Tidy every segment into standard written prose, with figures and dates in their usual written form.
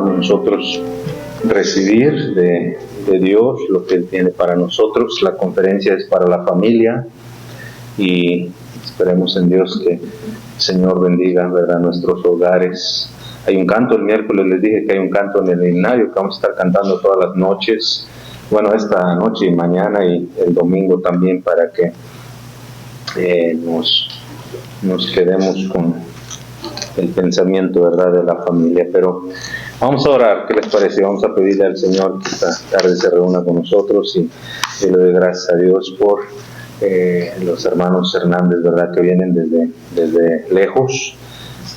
podamos nosotros recibir de Dios lo que Él tiene para nosotros. La conferencia es para la familia y esperemos en Dios que el Señor bendiga, ¿verdad?, nuestros hogares. Hay un canto el miércoles, les dije que hay un canto en el himnario que vamos a estar cantando todas las noches. Bueno, esta noche y mañana y el domingo también, para que nos quedemos con el pensamiento, ¿verdad?, de la familia. Pero vamos a orar, ¿qué les parece? Vamos a pedirle al Señor que esta tarde se reúna con nosotros y le doy gracias a Dios por los hermanos Hernández, ¿verdad?, que vienen desde lejos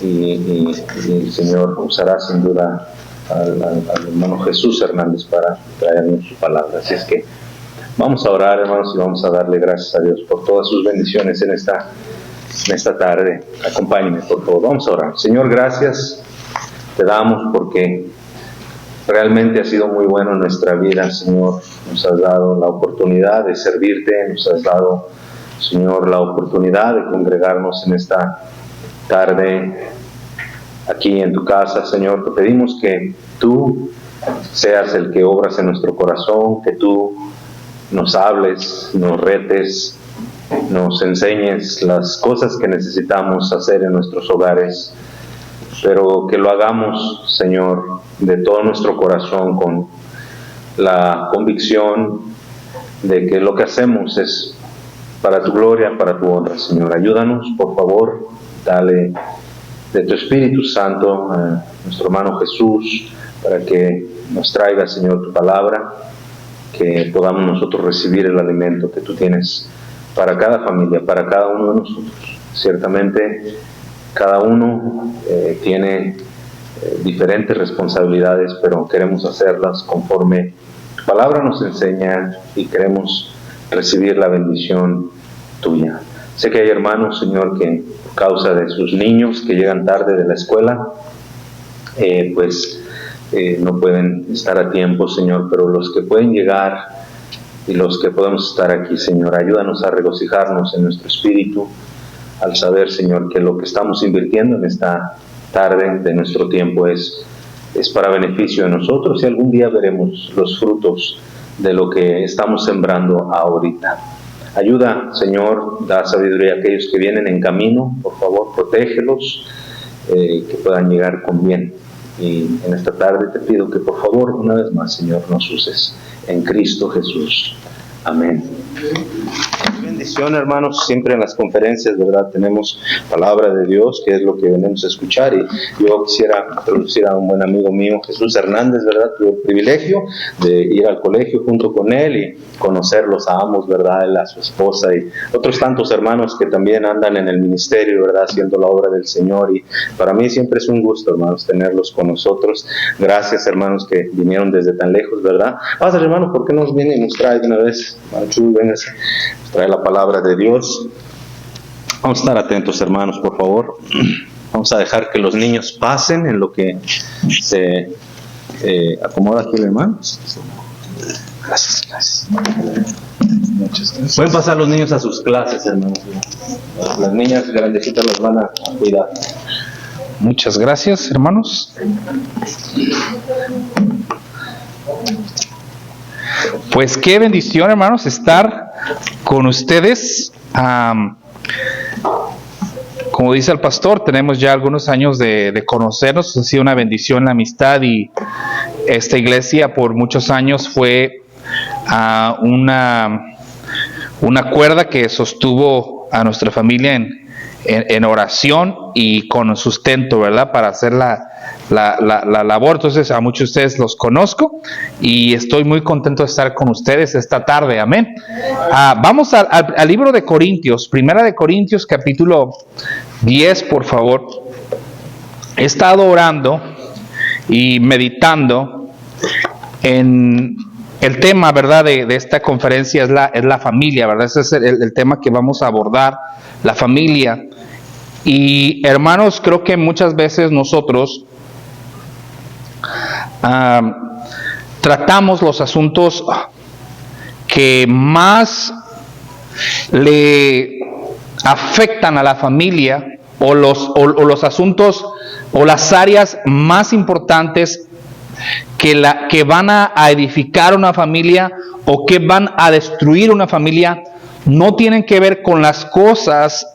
y el Señor usará sin duda al hermano Jesús Hernández para traernos su palabra. Así es que vamos a orar, hermanos, y vamos a darle gracias a Dios por todas sus bendiciones en esta tarde. Acompáñenme, por favor. Vamos a orar. Señor, gracias te damos porque realmente ha sido muy bueno en nuestra vida, Señor. Nos has dado la oportunidad de servirte, nos has dado, Señor, la oportunidad de congregarnos en esta tarde aquí en tu casa, Señor. Te pedimos que tú seas el que obras en nuestro corazón, que tú nos hables, nos retes, nos enseñes las cosas que necesitamos hacer en nuestros hogares, pero que lo hagamos, Señor, de todo nuestro corazón, con la convicción de que lo que hacemos es para tu gloria, para tu honra, Señor. Ayúdanos, por favor, dale de tu Espíritu Santo a nuestro hermano Jesús para que nos traiga, Señor, tu palabra, que podamos nosotros recibir el alimento que tú tienes para cada familia, para cada uno de nosotros. Ciertamente cada uno tiene diferentes responsabilidades, pero queremos hacerlas conforme tu palabra nos enseña y queremos recibir la bendición tuya. Sé que hay hermanos, Señor, que por causa de sus niños que llegan tarde de la escuela, no pueden estar a tiempo, Señor, pero los que pueden llegar y los que podemos estar aquí, Señor, ayúdanos a regocijarnos en nuestro espíritu al saber, Señor, que lo que estamos invirtiendo en esta tarde de nuestro tiempo es para beneficio de nosotros y algún día veremos los frutos de lo que estamos sembrando ahorita. Ayuda, Señor, da sabiduría a aquellos que vienen en camino, por favor, protégelos, que puedan llegar con bien. Y en esta tarde te pido que por favor, una vez más, Señor, nos uses en Cristo Jesús. Amén. Bendición, hermanos. Siempre en las conferencias, ¿verdad?, tenemos palabra de Dios, que es lo que venimos a escuchar. Y yo quisiera introducir a un buen amigo mío, Jesús Hernández, ¿verdad? Tuve el privilegio de ir al colegio junto con él y conocerlos a ambos, ¿verdad?, él, a su esposa y otros tantos hermanos que también andan en el ministerio, ¿verdad?, haciendo la obra del Señor. Y para mí siempre es un gusto, hermanos, tenerlos con nosotros. Gracias, hermanos, que vinieron desde tan lejos, ¿verdad? Pásale, hermano, ¿por qué nos viene y nos trae de una vez? Manchu, véngase, nos trae la palabra de Dios. Vamos a estar atentos, hermanos, por favor. Vamos a dejar que los niños pasen en lo que se acomoda aquí el hermano. Gracias. Muchas gracias. Pueden pasar los niños a sus clases, hermanos. Las niñas grandecitas las van a cuidar. Muchas gracias, hermanos. Pues qué bendición, hermanos, estar con ustedes. Como dice el pastor, tenemos ya algunos años de conocernos. Ha sido una bendición la amistad, y esta iglesia por muchos años fue una cuerda que sostuvo a nuestra familia en oración y con sustento, ¿verdad?, para hacer la labor. Entonces, a muchos de ustedes los conozco y estoy muy contento de estar con ustedes esta tarde. Amén. Vamos al libro de Corintios, Primera de Corintios, capítulo 10, por favor. He estado orando y meditando en el tema, ¿verdad?, de esta conferencia es la familia, ¿verdad? Ese es el tema que vamos a abordar, la familia. Y hermanos, creo que muchas veces nosotros tratamos los asuntos que más le afectan a la familia, o los asuntos o las áreas más importantes que van a edificar una familia o que van a destruir una familia no tienen que ver con las cosas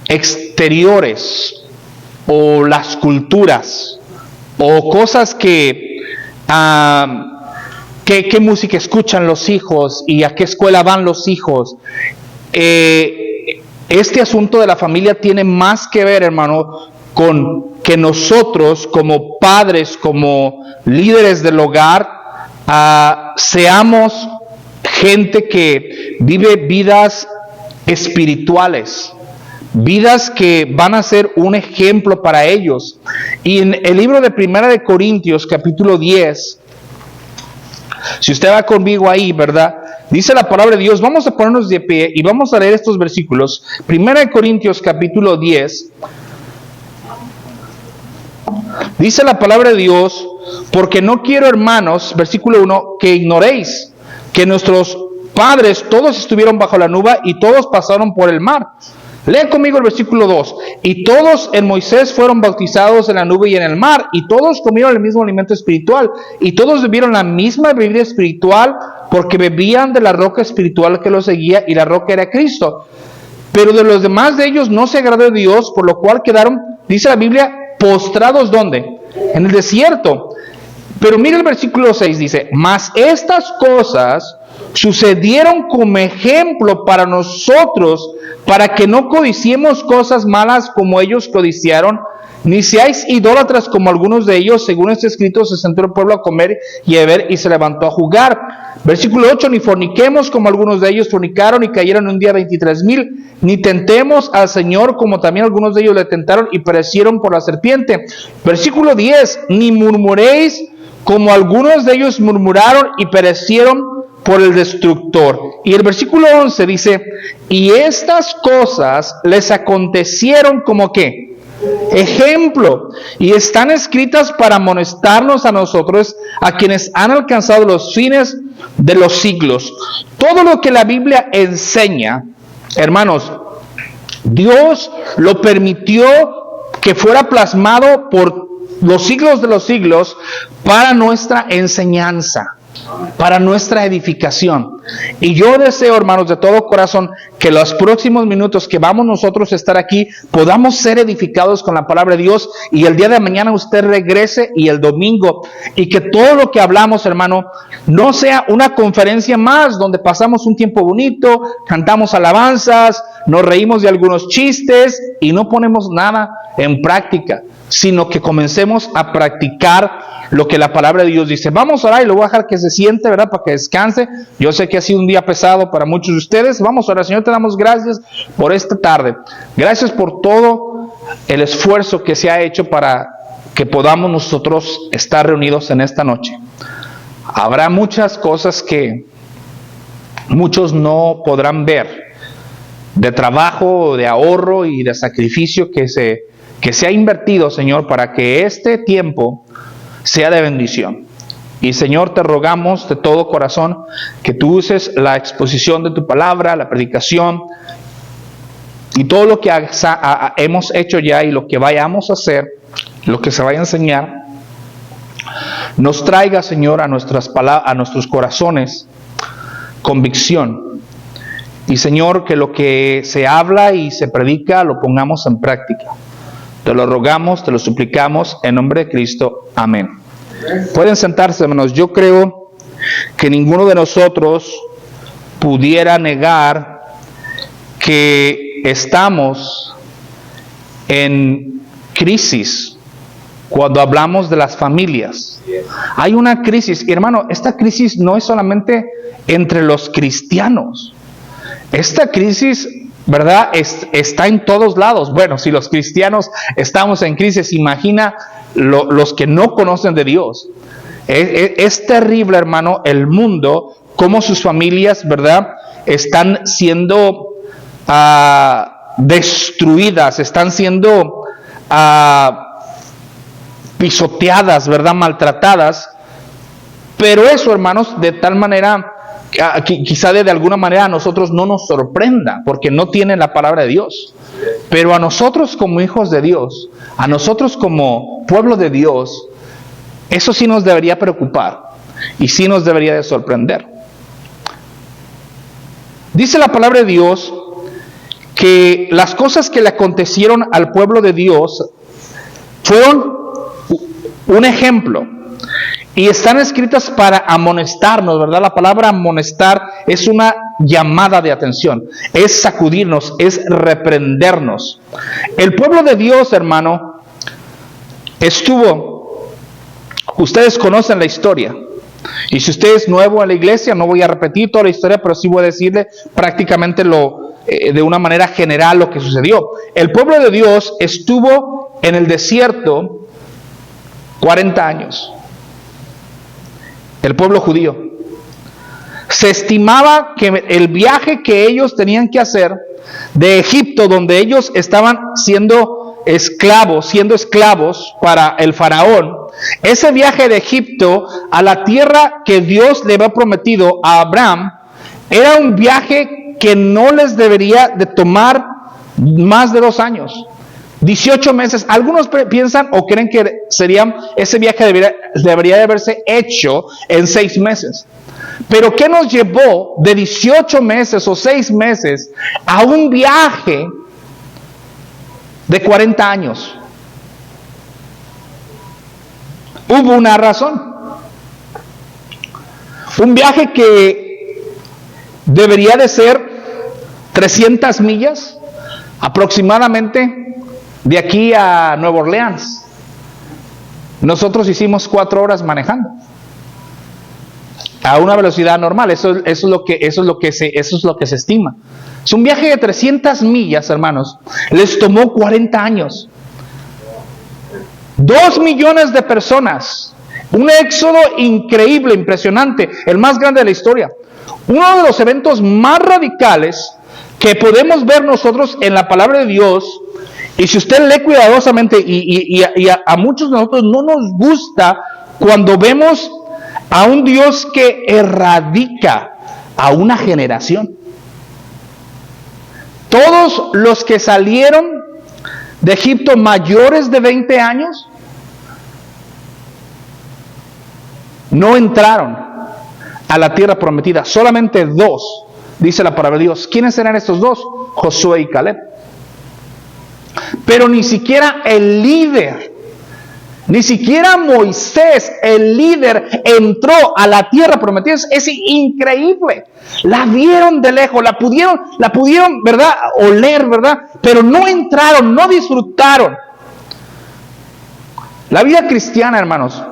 exteriores o las culturas o cosas que qué música escuchan los hijos y a qué escuela van los hijos. Este asunto de la familia tiene más que ver, hermano, con que nosotros como padres, como líderes del hogar, seamos gente que vive vidas espirituales, vidas que van a ser un ejemplo para ellos. Y en el libro de 1 de Corintios, capítulo 10, si usted va conmigo ahí, ¿verdad? Dice la palabra de Dios, vamos a ponernos de pie y vamos a leer estos versículos. 1 de Corintios, capítulo 10, dice la palabra de Dios, porque no quiero, hermanos, versículo 1, que ignoréis que nuestros padres todos estuvieron bajo la nube y todos pasaron por el mar. Lee conmigo el versículo 2. Y todos en Moisés fueron bautizados en la nube y en el mar, y todos comieron el mismo alimento espiritual, y todos bebieron la misma bebida espiritual, porque bebían de la roca espiritual que los seguía, y la roca era Cristo. Pero de los demás de ellos no se agradó Dios, por lo cual quedaron, dice la Biblia, postrados, ¿dónde? En el desierto. Pero mira el versículo 6, dice, mas estas cosas sucedieron como ejemplo para nosotros, para que no codiciemos cosas malas como ellos codiciaron, ni seáis idólatras como algunos de ellos. Según está escrito, se sentó el pueblo a comer y a beber y se levantó a jugar. Versículo 8, ni forniquemos como algunos de ellos fornicaron y cayeron un día 23,000, ni tentemos al Señor como también algunos de ellos le tentaron y perecieron por la serpiente. Versículo 10, ni murmuréis como algunos de ellos murmuraron y perecieron por el destructor. Y el versículo 11 dice, y estas cosas les acontecieron como ¿qué? Ejemplo, y están escritas para amonestarnos a nosotros, a quienes han alcanzado los fines de los siglos. Todo lo que la Biblia enseña, hermanos, Dios lo permitió que fuera plasmado por los siglos de los siglos para nuestra enseñanza, para nuestra edificación. Y yo deseo, hermanos, de todo corazón, que los próximos minutos que vamos nosotros a estar aquí, podamos ser edificados con la palabra de Dios, y el día de mañana usted regrese, y el domingo, y que todo lo que hablamos, hermano, no sea una conferencia más donde pasamos un tiempo bonito, cantamos alabanzas, nos reímos de algunos chistes y no ponemos nada en práctica, sino que comencemos a practicar lo que la palabra de Dios dice. Vamos a orar y lo voy a dejar que se siente, ¿verdad? Para que descanse. Yo sé que ha sido un día pesado para muchos de ustedes. Vamos a orar. Señor, te damos gracias por esta tarde. Gracias por todo el esfuerzo que se ha hecho para que podamos nosotros estar reunidos en esta noche. Habrá muchas cosas que muchos no podrán ver, de trabajo, de ahorro y de sacrificio que se ha invertido, Señor, para que este tiempo sea de bendición. Y Señor, te rogamos de todo corazón que tú uses la exposición de tu palabra, la predicación y todo lo que hemos hecho ya y lo que vayamos a hacer, lo que se vaya a enseñar, nos traiga, Señor, a nuestros corazones convicción. Y Señor, que lo que se habla y se predica lo pongamos en práctica. Te lo rogamos, te lo suplicamos en nombre de Cristo. Amén. Pueden sentarse, hermanos. Yo creo que ninguno de nosotros pudiera negar que estamos en crisis cuando hablamos de las familias. Hay una crisis, y hermano, esta crisis no es solamente entre los cristianos. Esta crisis, ¿verdad?, está en todos lados. Bueno, si los cristianos estamos en crisis, imagina los que no conocen de Dios. Es terrible, hermano, el mundo, cómo sus familias, ¿verdad?, están siendo destruidas, están siendo pisoteadas, ¿verdad?, maltratadas. Pero eso, hermanos, de tal manera, quizá de alguna manera a nosotros no nos sorprenda, porque no tienen la palabra de Dios. Pero a nosotros como hijos de Dios, a nosotros como pueblo de Dios, Eso sí nos debería preocupar y sí nos debería de sorprender. Dice la palabra de Dios que las cosas que le acontecieron al pueblo de Dios fueron un ejemplo y están escritas para amonestarnos, ¿verdad? La palabra amonestar es una llamada de atención, es sacudirnos, es reprendernos. El pueblo de Dios, hermano, ustedes conocen la historia. Y si usted es nuevo en la iglesia, no voy a repetir toda la historia, pero sí voy a decirle prácticamente de una manera general lo que sucedió. El pueblo de Dios estuvo en el desierto 40 años. El pueblo judío. Se estimaba que el viaje que ellos tenían que hacer de Egipto, donde ellos estaban siendo esclavos para el faraón, ese viaje de Egipto a la tierra que Dios le había prometido a Abraham, era un viaje que no les debería de tomar más de 2 años. 18 meses. Algunos piensan o creen que ese viaje debería de haberse hecho en 6 meses. Pero ¿qué nos llevó de 18 meses o 6 meses a un viaje de 40 años? Hubo una razón. Un viaje que debería de ser 300 millas aproximadamente de aquí a Nueva Orleans. Nosotros hicimos 4 horas manejando a una velocidad normal. Eso es lo que se estima. Es un viaje de 300 millas, hermanos. Les tomó 40 años. 2 millones de personas. Un éxodo increíble, impresionante, el más grande de la historia. Uno de los eventos más radicales que podemos ver nosotros en la palabra de Dios. Y si usted lee cuidadosamente, y a muchos de nosotros no nos gusta cuando vemos a un Dios que erradica a una generación. Todos los que salieron de Egipto mayores de 20 años no entraron a la tierra prometida. Solamente 2, dice la palabra de Dios. ¿Quiénes eran estos 2? Josué y Caleb. Pero ni siquiera el líder, ni siquiera Moisés, el líder, entró a la tierra prometida. Es increíble. La vieron de lejos, la pudieron, ¿verdad?, oler, ¿verdad? Pero no entraron, no disfrutaron. La vida cristiana, hermanos,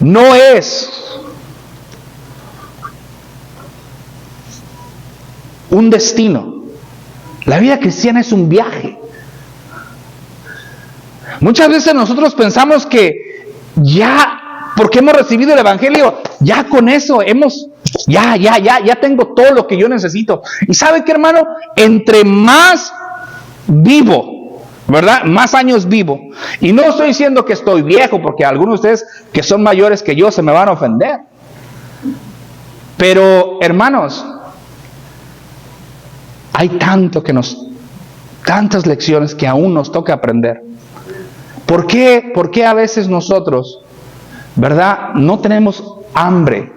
no es un destino. La vida cristiana es un viaje. Muchas veces nosotros pensamos que ya, porque hemos recibido el evangelio, ya con eso ya tengo todo lo que yo necesito. Y ¿sabe qué, hermano? Entre más vivo, ¿verdad? Más años vivo. Y no estoy diciendo que estoy viejo, porque algunos de ustedes que son mayores que yo se me van a ofender. Pero, hermanos, hay tantas lecciones que aún nos toca aprender. ¿Por qué a veces nosotros, ¿verdad?, no tenemos hambre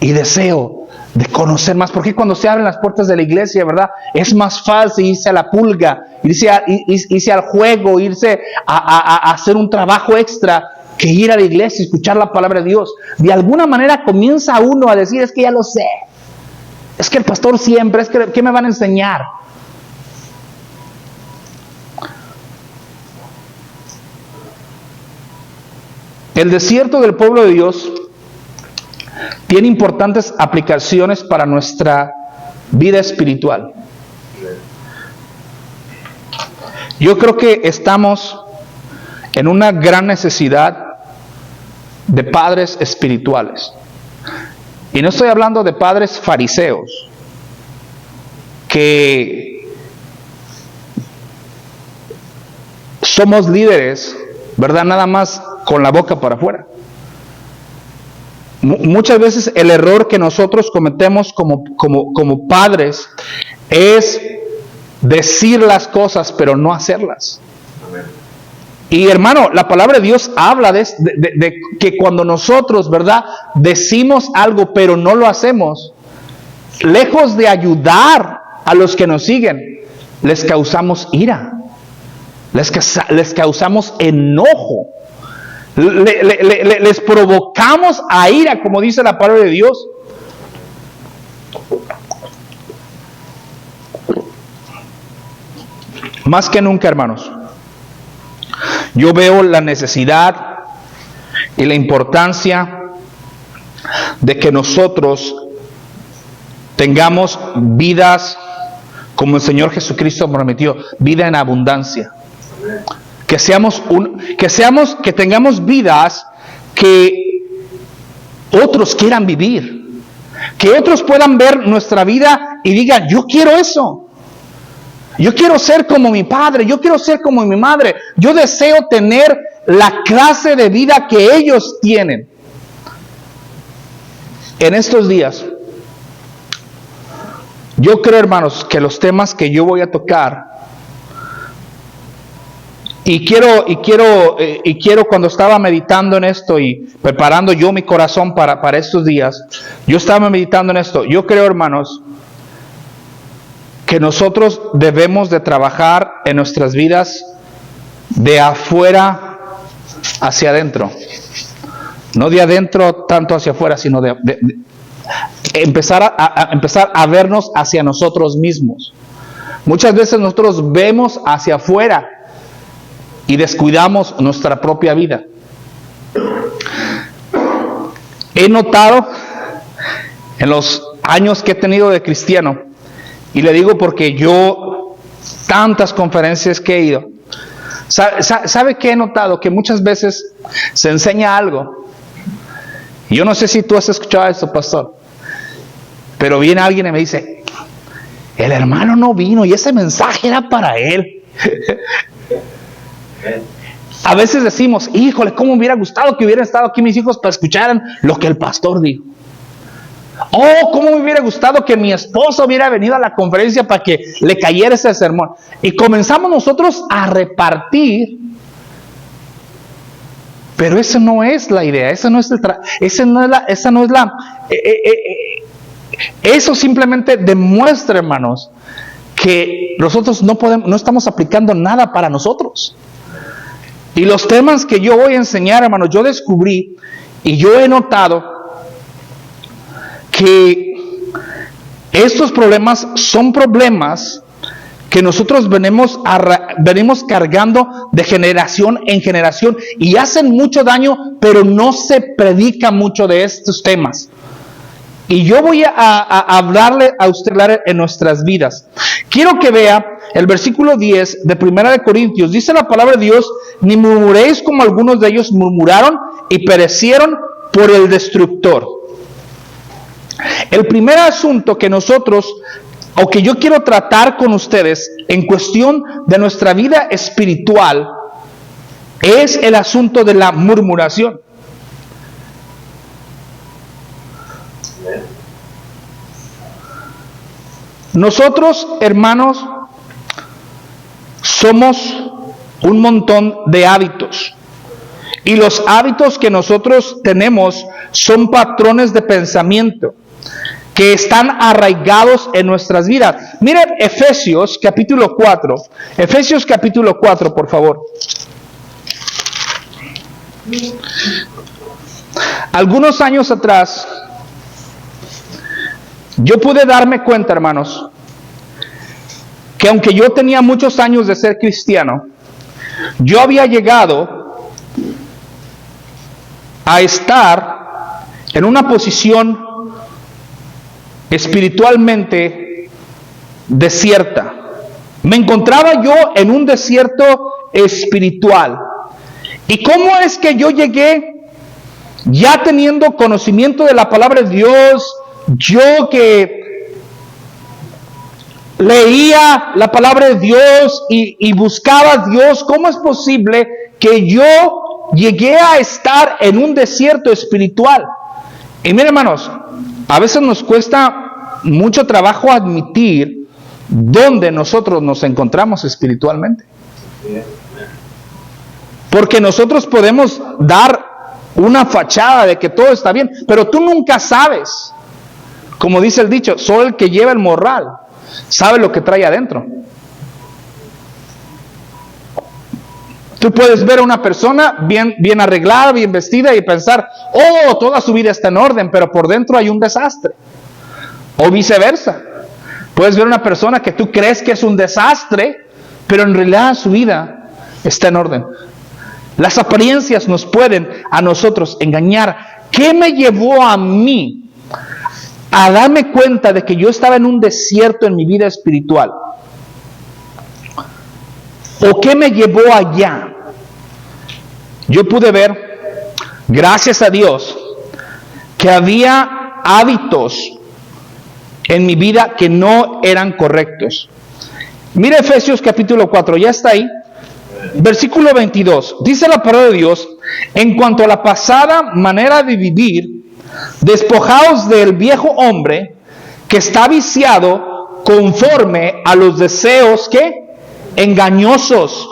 y deseo de conocer más? ¿Por qué cuando se abren las puertas de la iglesia, ¿verdad?, es más fácil irse a la pulga, irse al juego, irse a hacer un trabajo extra que ir a la iglesia y escuchar la palabra de Dios? De alguna manera comienza uno a decir, es que ya lo sé. Es que el pastor siempre, es que ¿qué me van a enseñar? El desierto del pueblo de Dios tiene importantes aplicaciones para nuestra vida espiritual. Yo creo que estamos en una gran necesidad de padres espirituales. Y no estoy hablando de padres fariseos que somos líderes, ¿verdad?, nada más con la boca para afuera. Muchas veces el error que nosotros cometemos como padres es decir las cosas pero no hacerlas. Y hermano, la palabra de Dios habla de que cuando nosotros, ¿verdad?, decimos algo pero no lo hacemos, lejos de ayudar a los que nos siguen, les causamos ira, les causamos enojo, les provocamos a ira, como dice la palabra de Dios. Más que nunca, hermanos, yo veo la necesidad y la importancia de que nosotros tengamos vidas como el Señor Jesucristo prometió, vida en abundancia. Que tengamos vidas que otros quieran vivir, que otros puedan ver nuestra vida y digan, yo quiero eso. Yo quiero ser como mi padre, yo quiero ser como mi madre, yo deseo tener la clase de vida que ellos tienen. En estos días, yo creo, hermanos, que los temas que yo voy a tocar, y quiero cuando estaba meditando en esto y preparando yo mi corazón para estos días, yo estaba meditando en esto. Yo creo, hermanos, que nosotros debemos de trabajar en nuestras vidas de afuera hacia adentro. No de adentro tanto hacia afuera, sino de empezar a vernos hacia nosotros mismos. Muchas veces nosotros vemos hacia afuera y descuidamos nuestra propia vida. He notado en los años que he tenido de cristiano, y le digo porque yo, tantas conferencias que he ido, ¿sabe qué he notado? Que muchas veces se enseña algo. Y yo no sé si tú has escuchado esto, pastor, pero viene alguien y me dice, el hermano no vino y ese mensaje era para él. A veces decimos, híjole, cómo me hubiera gustado que hubieran estado aquí mis hijos para escuchar lo que el pastor dijo. Oh, cómo me hubiera gustado que mi esposo hubiera venido a la conferencia para que le cayera ese sermón. Y comenzamos nosotros a repartir, pero esa no es la idea, eso simplemente demuestra, hermanos, que nosotros no estamos aplicando nada para nosotros. Y los temas que yo voy a enseñar, hermanos, yo descubrí y yo he notado que estos problemas son problemas que nosotros venimos cargando de generación en generación y hacen mucho daño, pero no se predica mucho de estos temas. Y yo voy a hablarle a usted en nuestras vidas. Quiero que vea el versículo 10 de 1 de Corintios. Dice la palabra de Dios, ni murmuréis como algunos de ellos murmuraron y perecieron por el destructor. El primer asunto que nosotros, o que yo quiero tratar con ustedes en cuestión de nuestra vida espiritual, es el asunto de la murmuración. Nosotros, hermanos, somos un montón de hábitos. Y los hábitos que nosotros tenemos son patrones de pensamiento que están arraigados en nuestras vidas. Miren Efesios capítulo 4. Efesios capítulo 4, por favor. Algunos años atrás, yo pude darme cuenta, hermanos, que aunque yo tenía muchos años de ser cristiano, yo había llegado a estar en una posición espiritualmente desierta. Me encontraba yo en un desierto espiritual. ¿Y cómo es que yo llegué ya teniendo conocimiento de la palabra de Dios? Yo que leía la palabra de Dios y buscaba a Dios, ¿cómo es posible que yo llegué a estar en un desierto espiritual? Y miren, hermanos, a veces nos cuesta mucho trabajo admitir dónde nosotros nos encontramos espiritualmente. Porque nosotros podemos dar una fachada de que todo está bien, pero tú nunca sabes. Como dice el dicho, solo el que lleva el morral sabe lo que trae adentro. Tú puedes ver a una persona bien arreglada, bien vestida y pensar, oh, toda su vida está en orden, pero por dentro hay un desastre. O viceversa. Puedes ver a una persona que tú crees que es un desastre, pero en realidad su vida está en orden. Las apariencias nos pueden a nosotros engañar. ¿Qué me llevó a mí a darme cuenta de que yo estaba en un desierto en mi vida espiritual? ¿O qué me llevó allá? Yo pude ver, gracias a Dios, que había hábitos en mi vida que no eran correctos. Mira Efesios capítulo 4, ya está ahí. Versículo 22, dice la palabra de Dios: en cuanto a la pasada manera de vivir, despojaos del viejo hombre que está viciado conforme a los deseos que engañosos.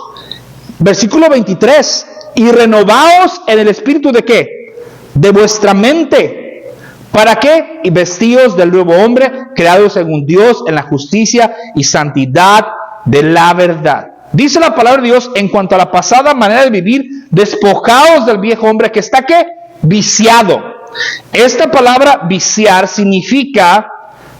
Versículo 23, y renovaos en el espíritu de ¿qué? De vuestra mente. ¿Para qué? Y vestíos del nuevo hombre, creado según Dios en la justicia y santidad de la verdad. Dice la palabra de Dios, en cuanto a la pasada manera de vivir, despojaos del viejo hombre que está ¿qué? Viciado. Esta palabra viciar significa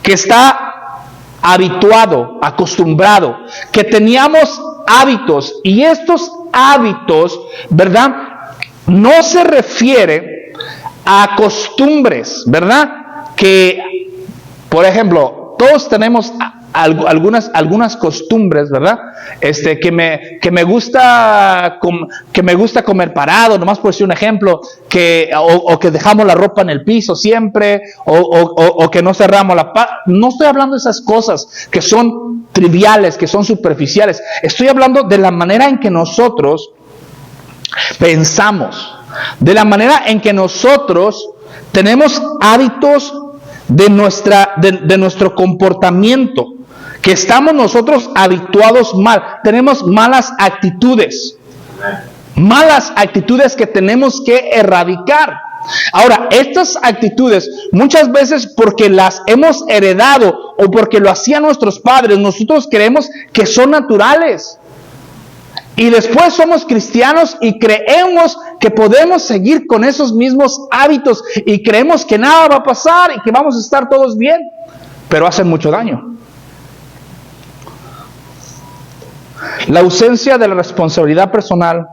que está habituado, acostumbrado, que teníamos hábitos, y estos hábitos, ¿verdad? No se refiere a costumbres, ¿verdad? Que, por ejemplo, todos tenemos algunas costumbres, ¿verdad? Que me gusta comer parado, nomás por decir un ejemplo, o que dejamos la ropa en el piso siempre, o que no cerramos no estoy hablando de esas cosas que son triviales, que son superficiales. Estoy hablando de la manera en que nosotros pensamos, de la manera en que nosotros tenemos hábitos de nuestro comportamiento, que estamos nosotros habituados mal, tenemos malas actitudes que tenemos que erradicar. Ahora, estas actitudes muchas veces porque las hemos heredado o porque lo hacían nuestros padres, nosotros creemos que son naturales. Y después somos cristianos y creemos que podemos seguir con esos mismos hábitos y creemos que nada va a pasar y que vamos a estar todos bien, pero hacen mucho daño. La ausencia de la responsabilidad personal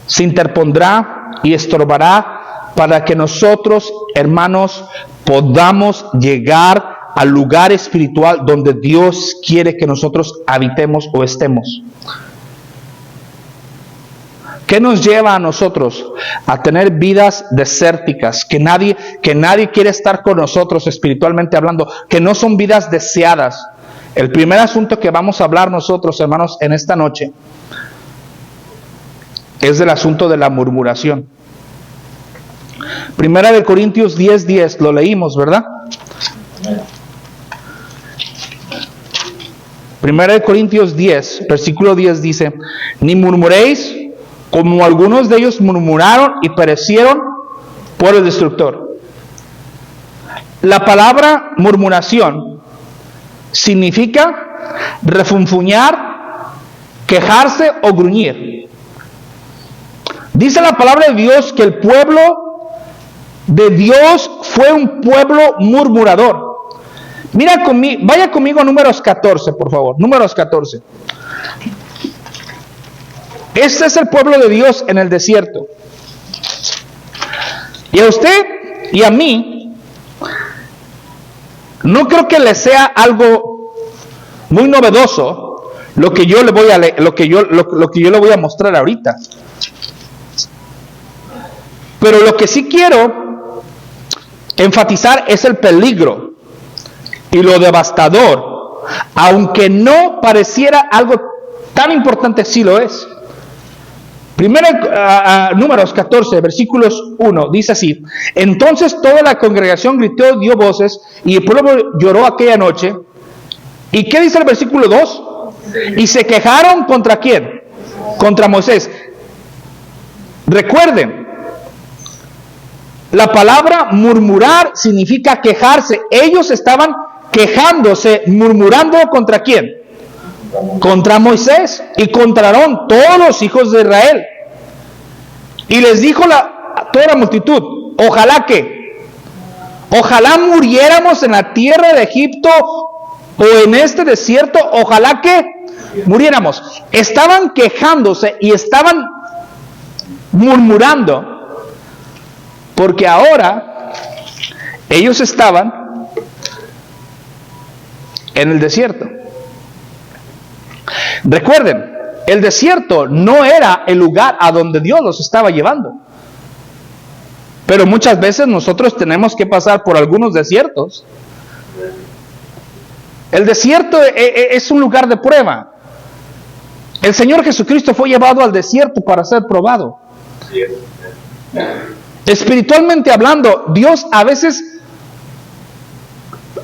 se interpondrá y estorbará para que nosotros, hermanos, podamos llegar al lugar espiritual donde Dios quiere que nosotros habitemos o estemos. ¿Qué nos lleva a nosotros a tener vidas desérticas? Que nadie quiere estar con nosotros espiritualmente hablando, que no son vidas deseadas. El primer asunto que vamos a hablar nosotros, hermanos, en esta noche es del asunto de la murmuración. Primera de Corintios 10:10, lo leímos, ¿verdad? Primera de Corintios 10, versículo 10 dice: ni murmuréis como algunos de ellos murmuraron y perecieron por el destructor. La palabra murmuración significa refunfuñar, quejarse o gruñir. Dice la palabra de Dios que el pueblo de Dios fue un pueblo murmurador. Vaya conmigo a Números 14, por favor. Números 14. Este es el pueblo de Dios en el desierto. Y a usted y a mí, no creo que le sea algo muy novedoso lo que yo le voy a lo que yo le voy a mostrar ahorita. Pero lo que sí quiero enfatizar es el peligro y lo devastador, aunque no pareciera algo tan importante, sí lo es. Primero, Números 14, versículos 1, dice así: entonces toda la congregación gritó, dio voces, y el pueblo lloró aquella noche. ¿Y qué dice el versículo 2? Y se quejaron ¿contra quién? Contra Moisés. Recuerden, la palabra murmurar significa quejarse. Ellos estaban quejándose, murmurando ¿contra quién? Contra Moisés y contra Aarón, todos los hijos de Israel. Y les dijo toda la multitud, ojalá muriéramos en la tierra de Egipto o en este desierto, ojalá que muriéramos. Estaban quejándose y estaban murmurando, porque ahora ellos estaban en el desierto. Recuerden, el desierto no era el lugar a donde Dios los estaba llevando. Pero muchas veces nosotros tenemos que pasar por algunos desiertos. El desierto es un lugar de prueba. El Señor Jesucristo fue llevado al desierto para ser probado. Espiritualmente hablando, Dios a veces,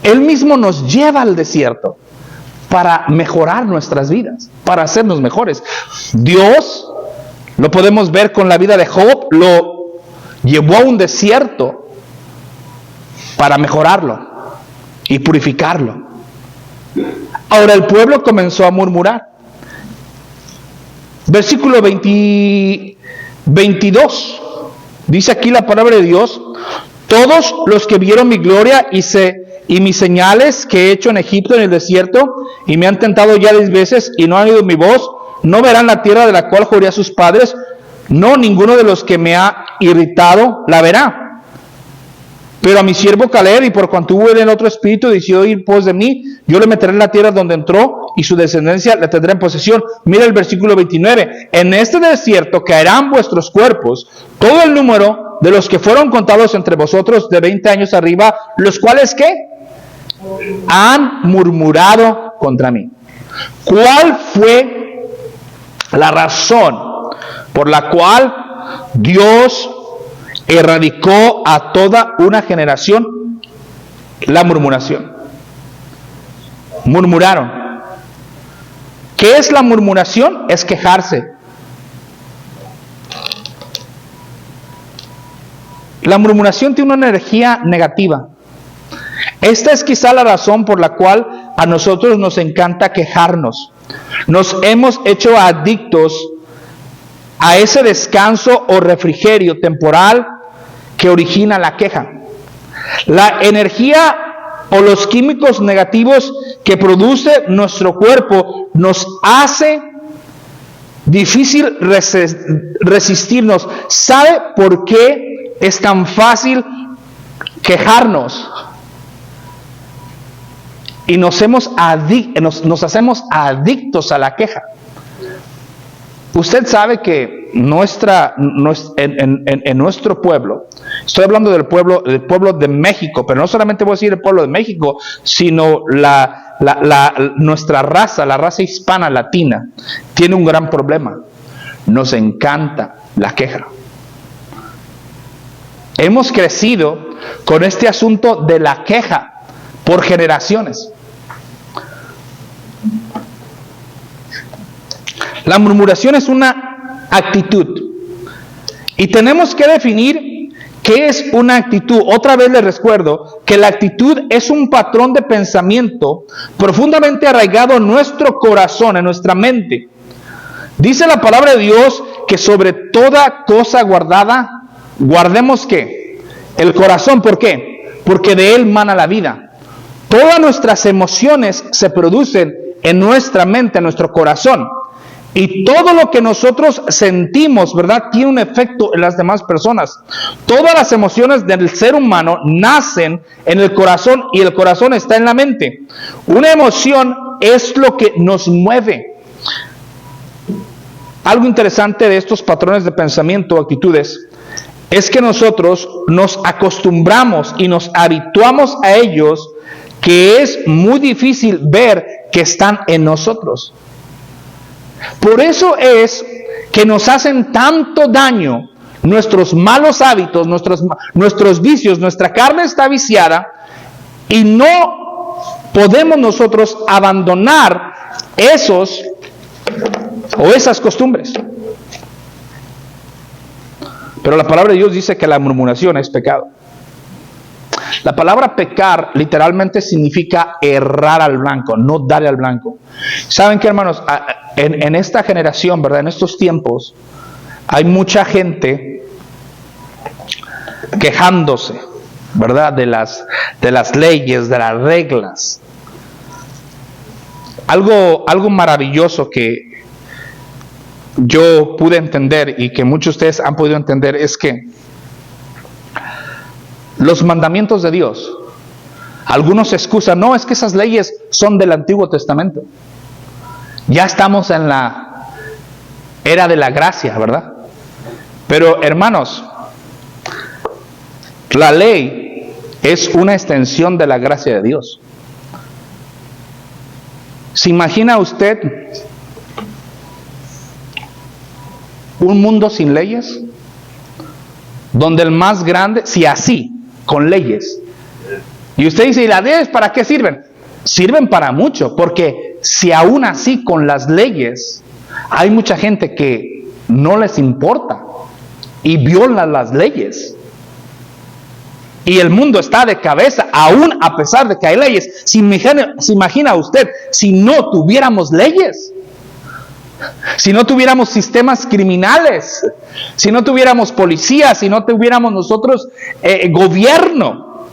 Él mismo nos lleva al desierto para mejorar nuestras vidas, para hacernos mejores. Dios, lo podemos ver con la vida de Job, lo llevó a un desierto para mejorarlo y purificarlo. Ahora el pueblo comenzó a murmurar. Versículo 22, dice aquí la palabra de Dios: todos los que vieron mi gloria y mis señales que he hecho en Egipto, en el desierto, y me han tentado ya 10 veces y no han oído mi voz, no verán la tierra de la cual juré a sus padres, no, ninguno de los que me ha irritado la verá. Pero a mi siervo Caleb, y por cuanto hubo en el otro espíritu, decidió ir pos de mí, yo le meteré en la tierra donde entró, y su descendencia la tendrá en posesión. Mira el versículo 29. En este desierto caerán vuestros cuerpos, todo el número de los que fueron contados entre vosotros de 20 años arriba, los cuales ¿qué? Han murmurado contra mí. ¿Cuál fue la razón por la cual Dios erradicó a toda una generación? La murmuración. Murmuraron. ¿Qué es la murmuración? Es quejarse. La murmuración tiene una energía negativa. Esta es quizá la razón por la cual a nosotros nos encanta quejarnos. Nos hemos hecho adictos a ese descanso o refrigerio temporal que origina la queja. La energía o los químicos negativos que produce nuestro cuerpo nos hace difícil resistirnos. ¿Sabe por qué es tan fácil quejarnos? Y nos hacemos adictos a la queja. Usted sabe que en nuestro pueblo, estoy hablando del pueblo de México, pero no solamente voy a decir el pueblo de México, sino nuestra raza, la raza hispana latina, tiene un gran problema. Nos encanta la queja. Hemos crecido con este asunto de la queja por generaciones. La murmuración es una actitud y tenemos que definir qué es una actitud. Otra vez les recuerdo que la actitud es un patrón de pensamiento profundamente arraigado en nuestro corazón, en nuestra mente. Dice la palabra de Dios que sobre toda cosa guardada, guardemos ¿qué? El corazón. ¿Por qué? Porque de él mana la vida. Todas nuestras emociones se producen en nuestra mente, en nuestro corazón. Y todo lo que nosotros sentimos, ¿verdad?, tiene un efecto en las demás personas. Todas las emociones del ser humano nacen en el corazón y el corazón está en la mente. Una emoción es lo que nos mueve. Algo interesante de estos patrones de pensamiento o actitudes es que nosotros nos acostumbramos y nos habituamos a ellos, que es muy difícil ver que están en nosotros. Por eso es que nos hacen tanto daño nuestros malos hábitos, nuestros vicios. Nuestra carne está viciada y no podemos nosotros abandonar esas costumbres. Pero la palabra de Dios dice que la murmuración es pecado. La palabra pecar literalmente significa errar al blanco, no darle al blanco. ¿Saben qué, hermanos? En esta generación, ¿verdad? En estos tiempos, hay mucha gente quejándose, ¿verdad? De las leyes, de las reglas. Algo maravilloso que yo pude entender y que muchos de ustedes han podido entender es que los mandamientos de Dios, algunos se excusan, no, es que esas leyes son del Antiguo Testamento. Ya estamos en la era de la gracia, ¿verdad? Pero hermanos, la ley es una extensión de la gracia de Dios. ¿Se imagina usted un mundo sin leyes? Donde el más grande, si así, con leyes. Y usted dice, ¿y las leyes para qué sirven? Sirven para mucho, porque si aún así con las leyes hay mucha gente que no les importa y viola las leyes. Y el mundo está de cabeza, aún a pesar de que hay leyes. ¿Se imagina usted si no tuviéramos leyes? Si no tuviéramos sistemas criminales, si no tuviéramos policías, si no tuviéramos nosotros gobierno,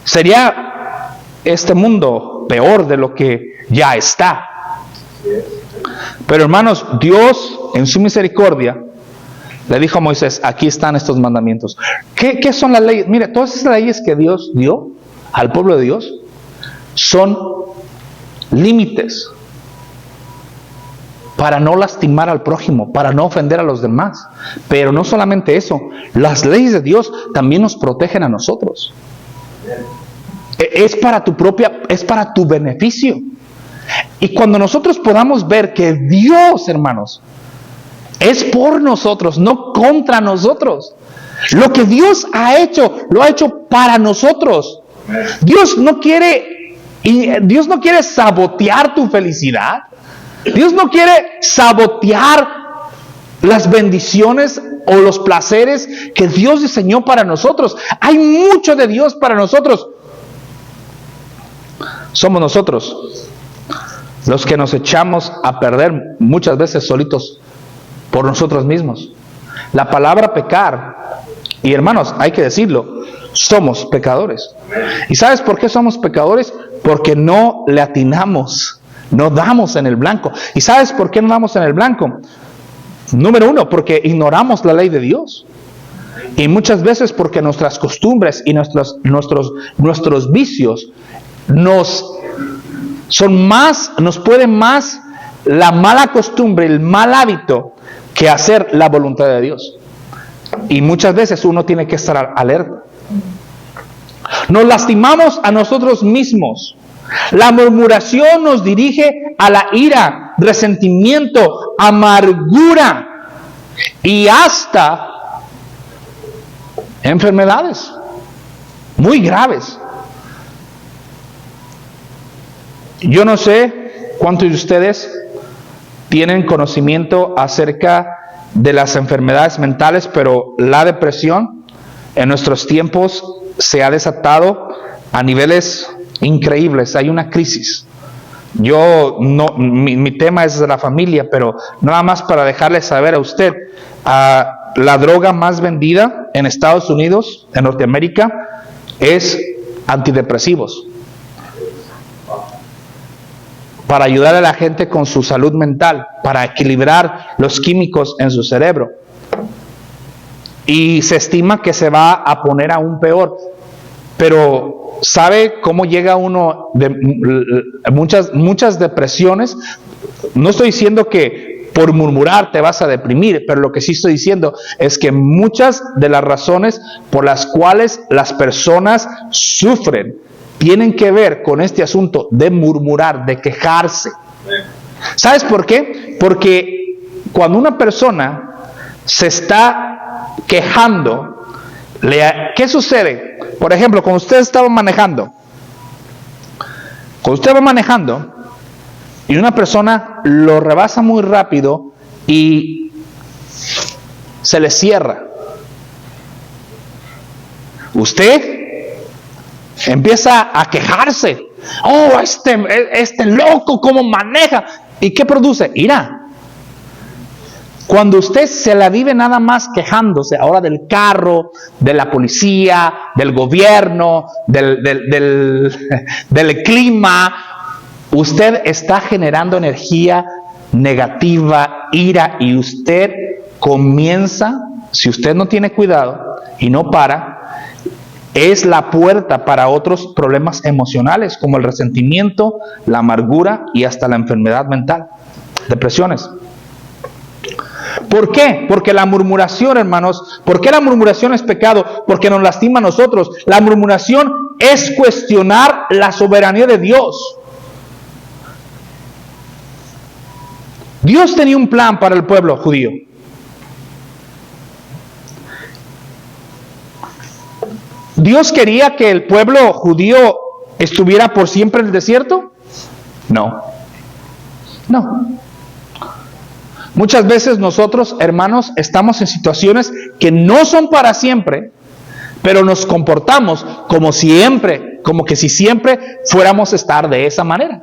sería este mundo peor de lo que ya está. Pero hermanos, Dios en su misericordia le dijo a Moisés, aquí están estos mandamientos. ¿Qué son las leyes? Mire, todas esas leyes que Dios dio al pueblo de Dios son límites para no lastimar al prójimo, para no ofender a los demás. Pero no solamente eso, las leyes de Dios también nos protegen a nosotros. Es para tu beneficio. Y cuando nosotros podamos ver que Dios, hermanos, es por nosotros, no contra nosotros. Lo que Dios ha hecho, lo ha hecho para nosotros. Dios no quiere sabotear tu felicidad. Dios no quiere sabotear las bendiciones o los placeres que Dios diseñó para nosotros. Hay mucho de Dios para nosotros. Somos nosotros los que nos echamos a perder muchas veces solitos por nosotros mismos. La palabra pecar, y hermanos, hay que decirlo, somos pecadores. ¿Y sabes por qué somos pecadores? Porque no le atinamos. No damos en el blanco. ¿Y sabes por qué no damos en el blanco? Número uno, porque ignoramos la ley de Dios. Y muchas veces porque nuestras costumbres y nuestros vicios nos pueden más la mala costumbre, el mal hábito, que hacer la voluntad de Dios. Y muchas veces uno tiene que estar alerta. Nos lastimamos a nosotros mismos. La murmuración nos dirige a la ira, resentimiento, amargura y hasta enfermedades muy graves. Yo no sé cuántos de ustedes tienen conocimiento acerca de las enfermedades mentales, pero la depresión en nuestros tiempos se ha desatado a niveles increíbles. Hay una crisis. Mi tema es de la familia, pero nada más para dejarle saber a usted, la droga más vendida en Estados Unidos, en Norteamérica, es antidepresivos, para ayudar a la gente con su salud mental, para equilibrar los químicos en su cerebro. Y se estima que se va a poner aún peor. Pero ¿sabe cómo llega uno de muchas depresiones? No estoy diciendo que por murmurar te vas a deprimir, pero lo que sí estoy diciendo es que muchas de las razones por las cuales las personas sufren tienen que ver con este asunto de murmurar, de quejarse. ¿Sabes por qué? Porque cuando una persona se está quejando, ¿qué sucede? Por ejemplo, cuando usted estaba manejando, y una persona lo rebasa muy rápido y se le cierra, usted empieza a quejarse. Oh, este loco, ¿cómo maneja? ¿Y qué produce? Ira. Cuando usted se la vive nada más quejándose ahora del carro, de la policía, del gobierno, del clima, usted está generando energía negativa, ira, y usted comienza, si usted no tiene cuidado y no para, es la puerta para otros problemas emocionales como el resentimiento, la amargura y hasta la enfermedad mental, depresiones. ¿Por qué? Porque la murmuración, hermanos, ¿por qué la murmuración es pecado? Porque nos lastima a nosotros. La murmuración es cuestionar la soberanía de Dios. Dios tenía un plan para el pueblo judío. ¿Dios quería que el pueblo judío estuviera por siempre en el desierto? No. Muchas veces nosotros, hermanos, estamos en situaciones que no son para siempre, pero nos comportamos como siempre, como que si siempre fuéramos a estar de esa manera.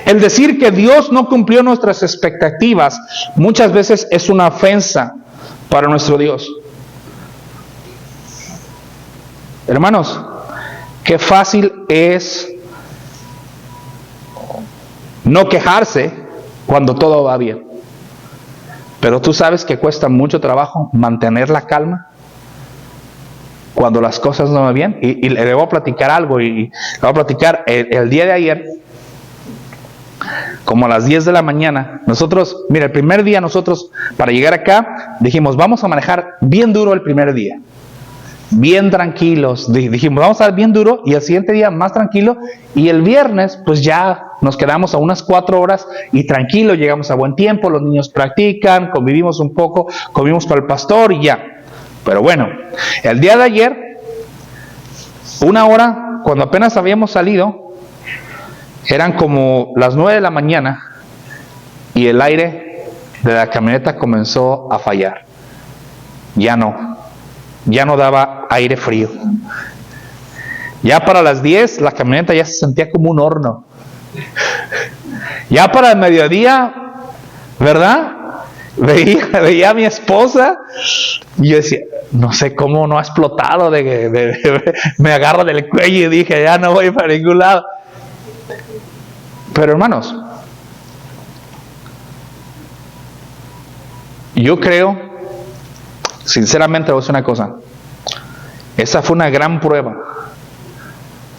El decir que Dios no cumplió nuestras expectativas muchas veces es una ofensa para nuestro Dios. Hermanos, qué fácil es no quejarse cuando todo va bien. Pero tú sabes que cuesta mucho trabajo mantener la calma cuando las cosas no van bien. Y le voy a platicar algo. Y le voy a platicar el día de ayer, como a las 10 de la mañana, nosotros, mira, el primer día nosotros, para llegar acá, dijimos, vamos a manejar bien duro el primer día. Bien tranquilos, dijimos, vamos a dar bien duro, y el siguiente día más tranquilo, y el viernes pues ya nos quedamos a unas 4 horas y tranquilo, llegamos a buen tiempo, los niños practican, convivimos un poco, comimos para el pastor y ya. Pero bueno, el día de ayer, 1 hora, cuando apenas habíamos salido, eran como las 9 de la mañana y el aire de la camioneta comenzó a fallar. Ya no daba aire frío. Ya para las 10 la camioneta ya se sentía como un horno. Ya para el mediodía, ¿verdad? Veía a mi esposa y yo decía, no sé cómo no ha explotado, me agarro del cuello y dije, ya no voy para ningún lado. Pero hermanos, yo creo, sinceramente, voy a decir una cosa. Esa fue una gran prueba.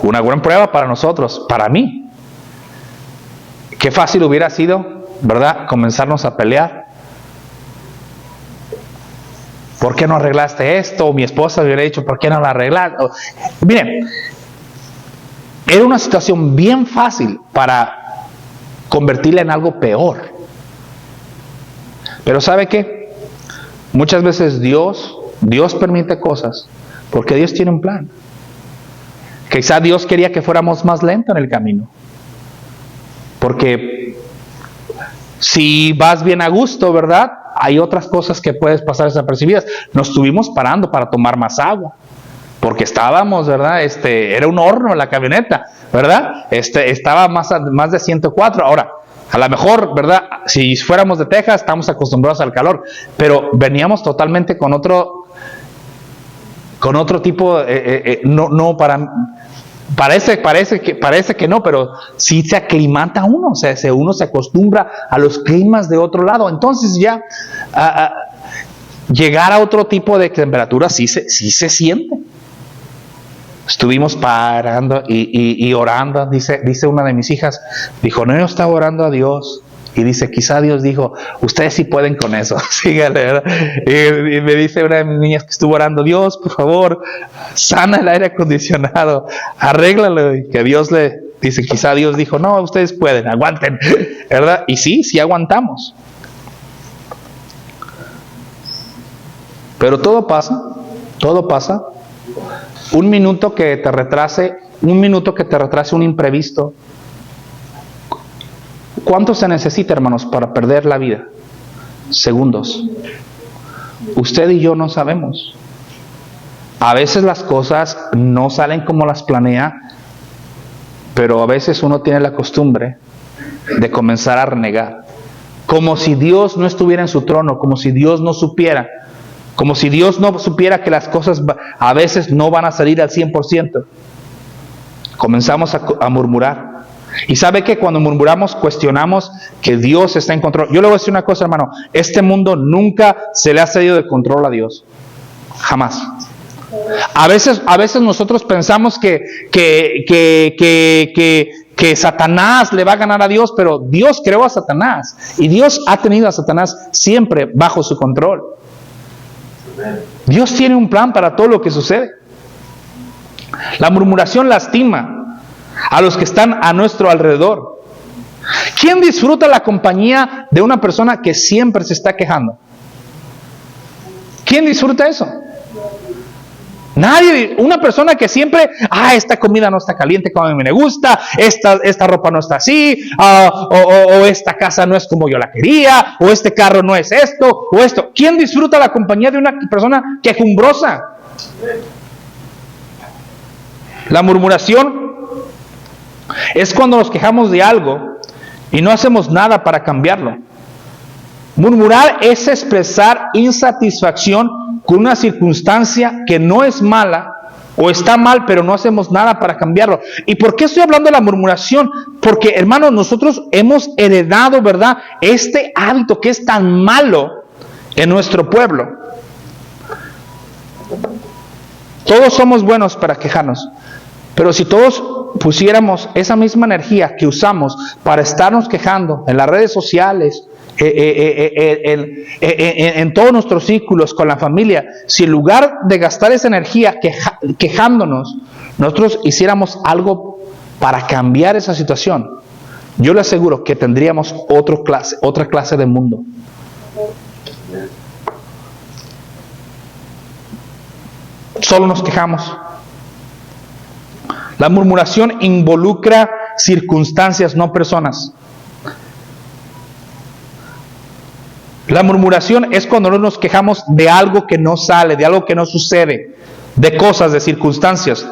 Una gran prueba para nosotros, para mí. Qué fácil hubiera sido, ¿verdad?, comenzarnos a pelear. ¿Por qué no arreglaste esto? O mi esposa hubiera dicho, ¿por qué no lo arreglaste? Miren, era una situación bien fácil para convertirla en algo peor. Pero ¿sabe qué? Muchas veces Dios permite cosas porque Dios tiene un plan. Quizá Dios quería que fuéramos más lentos en el camino. Porque si vas bien a gusto, ¿verdad?, hay otras cosas que puedes pasar desapercibidas. Nos estuvimos parando para tomar más agua. Porque estábamos, ¿verdad? Era un horno la camioneta, ¿verdad? Estaba más de 104. Ahora, a lo mejor, ¿verdad?, si fuéramos de Texas, estamos acostumbrados al calor. Pero veníamos totalmente con otro tipo, parece que no, pero sí se aclimata uno, o sea, uno se acostumbra a los climas de otro lado. Entonces ya llegar a otro tipo de temperatura sí se siente. Estuvimos parando y orando. Dice una de mis hijas, dijo, no, yo estaba orando a Dios. Y dice, quizá Dios dijo, ustedes sí pueden con eso, síganle, ¿verdad? Y me dice una de mis niñas que estuvo orando, Dios, por favor, sana el aire acondicionado, arréglalo. Y que Dios le dice, quizá Dios dijo, no, ustedes pueden, aguanten, ¿verdad? Y sí aguantamos. Pero todo pasa. Un minuto que te retrase un imprevisto. ¿Cuánto se necesita, hermanos, para perder la vida? Segundos. Usted y yo no sabemos. A veces las cosas no salen como las planea, pero a veces uno tiene la costumbre de comenzar a renegar. Como si Dios no estuviera en su trono, como si Dios no supiera. Como si Dios no supiera que las cosas a veces no van a salir al 100%. Comenzamos a murmurar. Y sabe que cuando murmuramos, cuestionamos que Dios está en control. Yo le voy a decir una cosa, hermano. Este mundo nunca se le ha cedido de control a Dios. Jamás. A veces nosotros pensamos que Satanás le va a ganar a Dios, pero Dios creó a Satanás. Y Dios ha tenido a Satanás siempre bajo su control. Dios tiene un plan para todo lo que sucede. La murmuración lastima a los que están a nuestro alrededor. ¿Quién disfruta la compañía de una persona que siempre se está quejando? ¿Quién disfruta eso? Nadie. Una persona que siempre, esta comida no está caliente como a mí me gusta, esta ropa no está así, o esta casa no es como yo la quería, o este carro no es esto, o esto. ¿Quién disfruta la compañía de una persona quejumbrosa? La murmuración es cuando nos quejamos de algo y no hacemos nada para cambiarlo. Murmurar es expresar insatisfacción con una circunstancia que no es mala o está mal, pero no hacemos nada para cambiarlo. ¿Y por qué estoy hablando de la murmuración? Porque, hermanos, nosotros hemos heredado, ¿verdad?, este hábito que es tan malo en nuestro pueblo. Todos somos buenos para quejarnos, pero si todos pusiéramos esa misma energía que usamos para estarnos quejando en las redes sociales, en todos nuestros círculos, con la familia, si en lugar de gastar esa energía quejándonos, nosotros hiciéramos algo para cambiar esa situación, yo le aseguro que tendríamos otra clase de mundo. Solo nos quejamos. La murmuración involucra circunstancias, no personas. La murmuración es cuando no nos quejamos de algo que no sale, de algo que no sucede, de cosas, de circunstancias.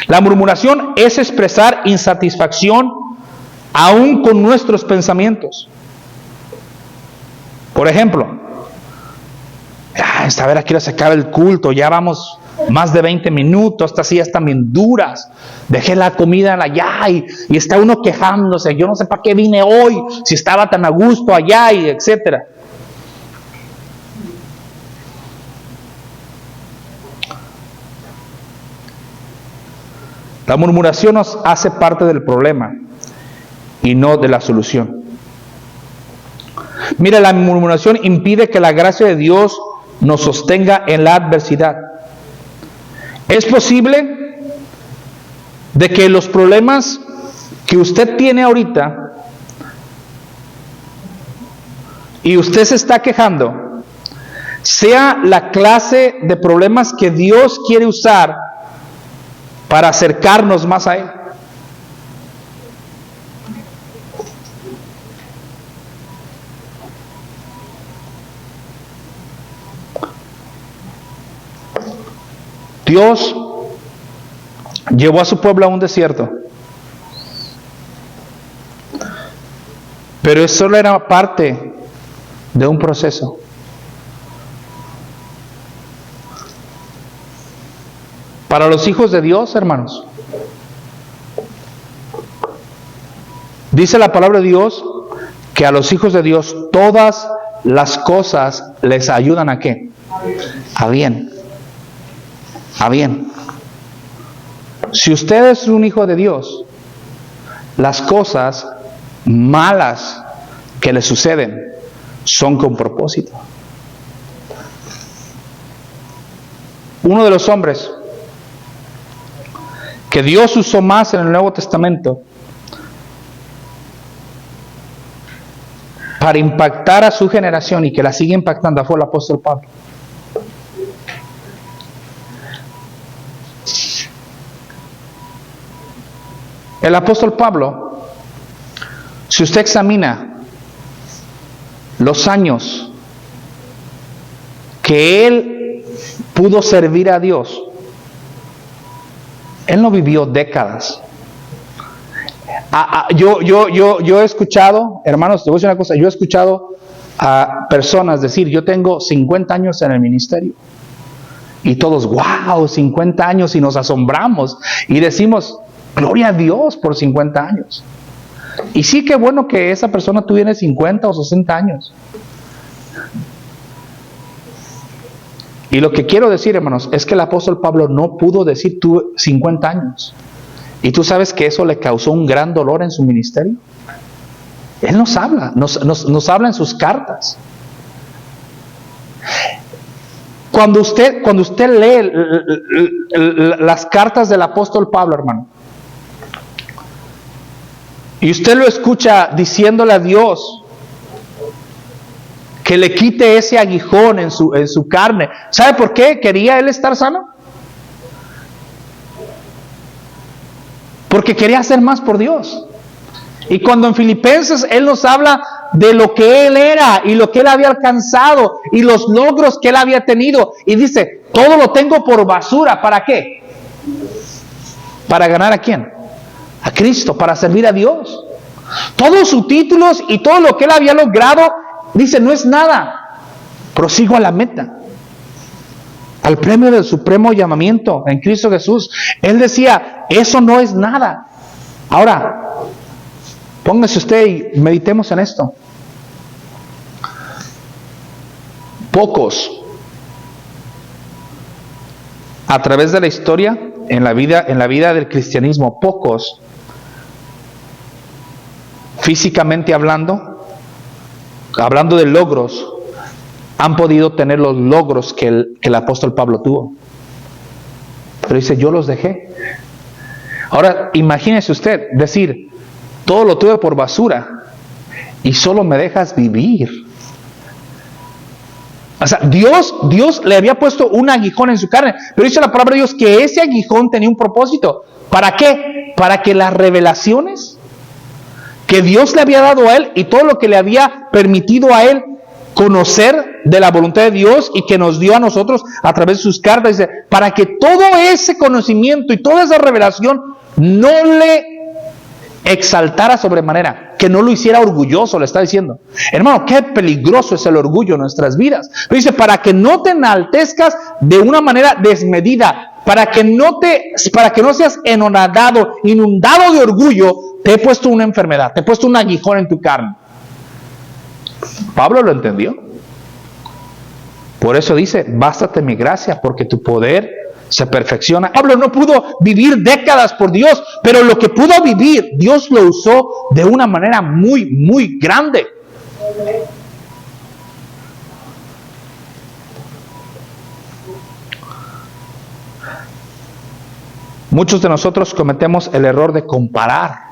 La murmuración es expresar insatisfacción aún con nuestros pensamientos. Por ejemplo, a ver, aquí se acaba el culto, ya vamos más de 20 minutos, estas sillas están bien duras, dejé la comida allá y está uno quejándose, yo no sé para qué vine hoy, si estaba tan a gusto allá y etcétera. La murmuración nos hace parte del problema y no de la solución. Mira, la murmuración impide que la gracia de Dios nos sostenga en la adversidad. Es posible de que los problemas que usted tiene ahorita y usted se está quejando sea la clase de problemas que Dios quiere usar para acercarnos más a Él. Dios llevó a su pueblo a un desierto, pero eso solo era parte de un proceso. Para los hijos de Dios, hermanos, dice la palabra de Dios que a los hijos de Dios todas las cosas les ayudan ¿a qué? A bien. A bien. Si usted es un hijo de Dios, las cosas malas que le suceden son con propósito. Uno de los hombres que Dios usó más en el Nuevo Testamento para impactar a su generación y que la sigue impactando fue el apóstol Pablo. El apóstol Pablo, si usted examina los años que él pudo servir a Dios, él no vivió décadas. Yo he escuchado, hermanos, te voy a decir una cosa, yo he escuchado a personas decir, yo tengo 50 años en el ministerio. Y todos, wow, 50 años, y nos asombramos y decimos, gloria a Dios por 50 años. Y sí, qué bueno que esa persona tuviera 50 o 60 años. Y lo que quiero decir, hermanos, es que el apóstol Pablo no pudo decir tú 50 años. Y tú sabes que eso le causó un gran dolor en su ministerio. Él nos habla, nos habla en sus cartas. Cuando usted lee las cartas del apóstol Pablo, hermano, y usted lo escucha diciéndole a Dios que le quite ese aguijón en su carne, ¿sabe por qué quería él estar sano? Porque quería hacer más por Dios. Y cuando en Filipenses él nos habla de lo que él era y lo que él había alcanzado y los logros que él había tenido, y dice, todo lo tengo por basura, ¿para qué? ¿Para ganar a quién? A Cristo, para servir a Dios. Todos sus títulos y todo lo que él había logrado, dice, no es nada, prosigo a la meta, al premio del supremo llamamiento en Cristo Jesús. Él decía, eso no es nada. Ahora, póngase usted y meditemos en esto. Pocos, a través de la historia, en la vida del cristianismo, pocos, físicamente hablando de logros, han podido tener los logros que el apóstol Pablo tuvo. Pero dice, yo los dejé. Ahora, imagínese usted decir, todo lo tuve por basura y solo me dejas vivir. O sea, Dios le había puesto un aguijón en su carne, pero dice la palabra de Dios que ese aguijón tenía un propósito. ¿Para qué? Para que las revelaciones que Dios le había dado a él y todo lo que le había permitido a él conocer de la voluntad de Dios y que nos dio a nosotros a través de sus cartas, dice, para que todo ese conocimiento y toda esa revelación no le exaltara sobremanera, que no lo hiciera orgulloso, le está diciendo. Hermano, qué peligroso es el orgullo en nuestras vidas. Pero dice, para que no te enaltezcas de una manera desmedida, para que no seas inundado de orgullo, te he puesto una enfermedad, te he puesto un aguijón en tu carne. Pablo lo entendió. Por eso dice, bástate mi gracia, porque tu poder se perfecciona. Pablo no pudo vivir décadas por Dios, pero lo que pudo vivir, Dios lo usó de una manera muy, muy grande. Muchos de nosotros cometemos el error de comparar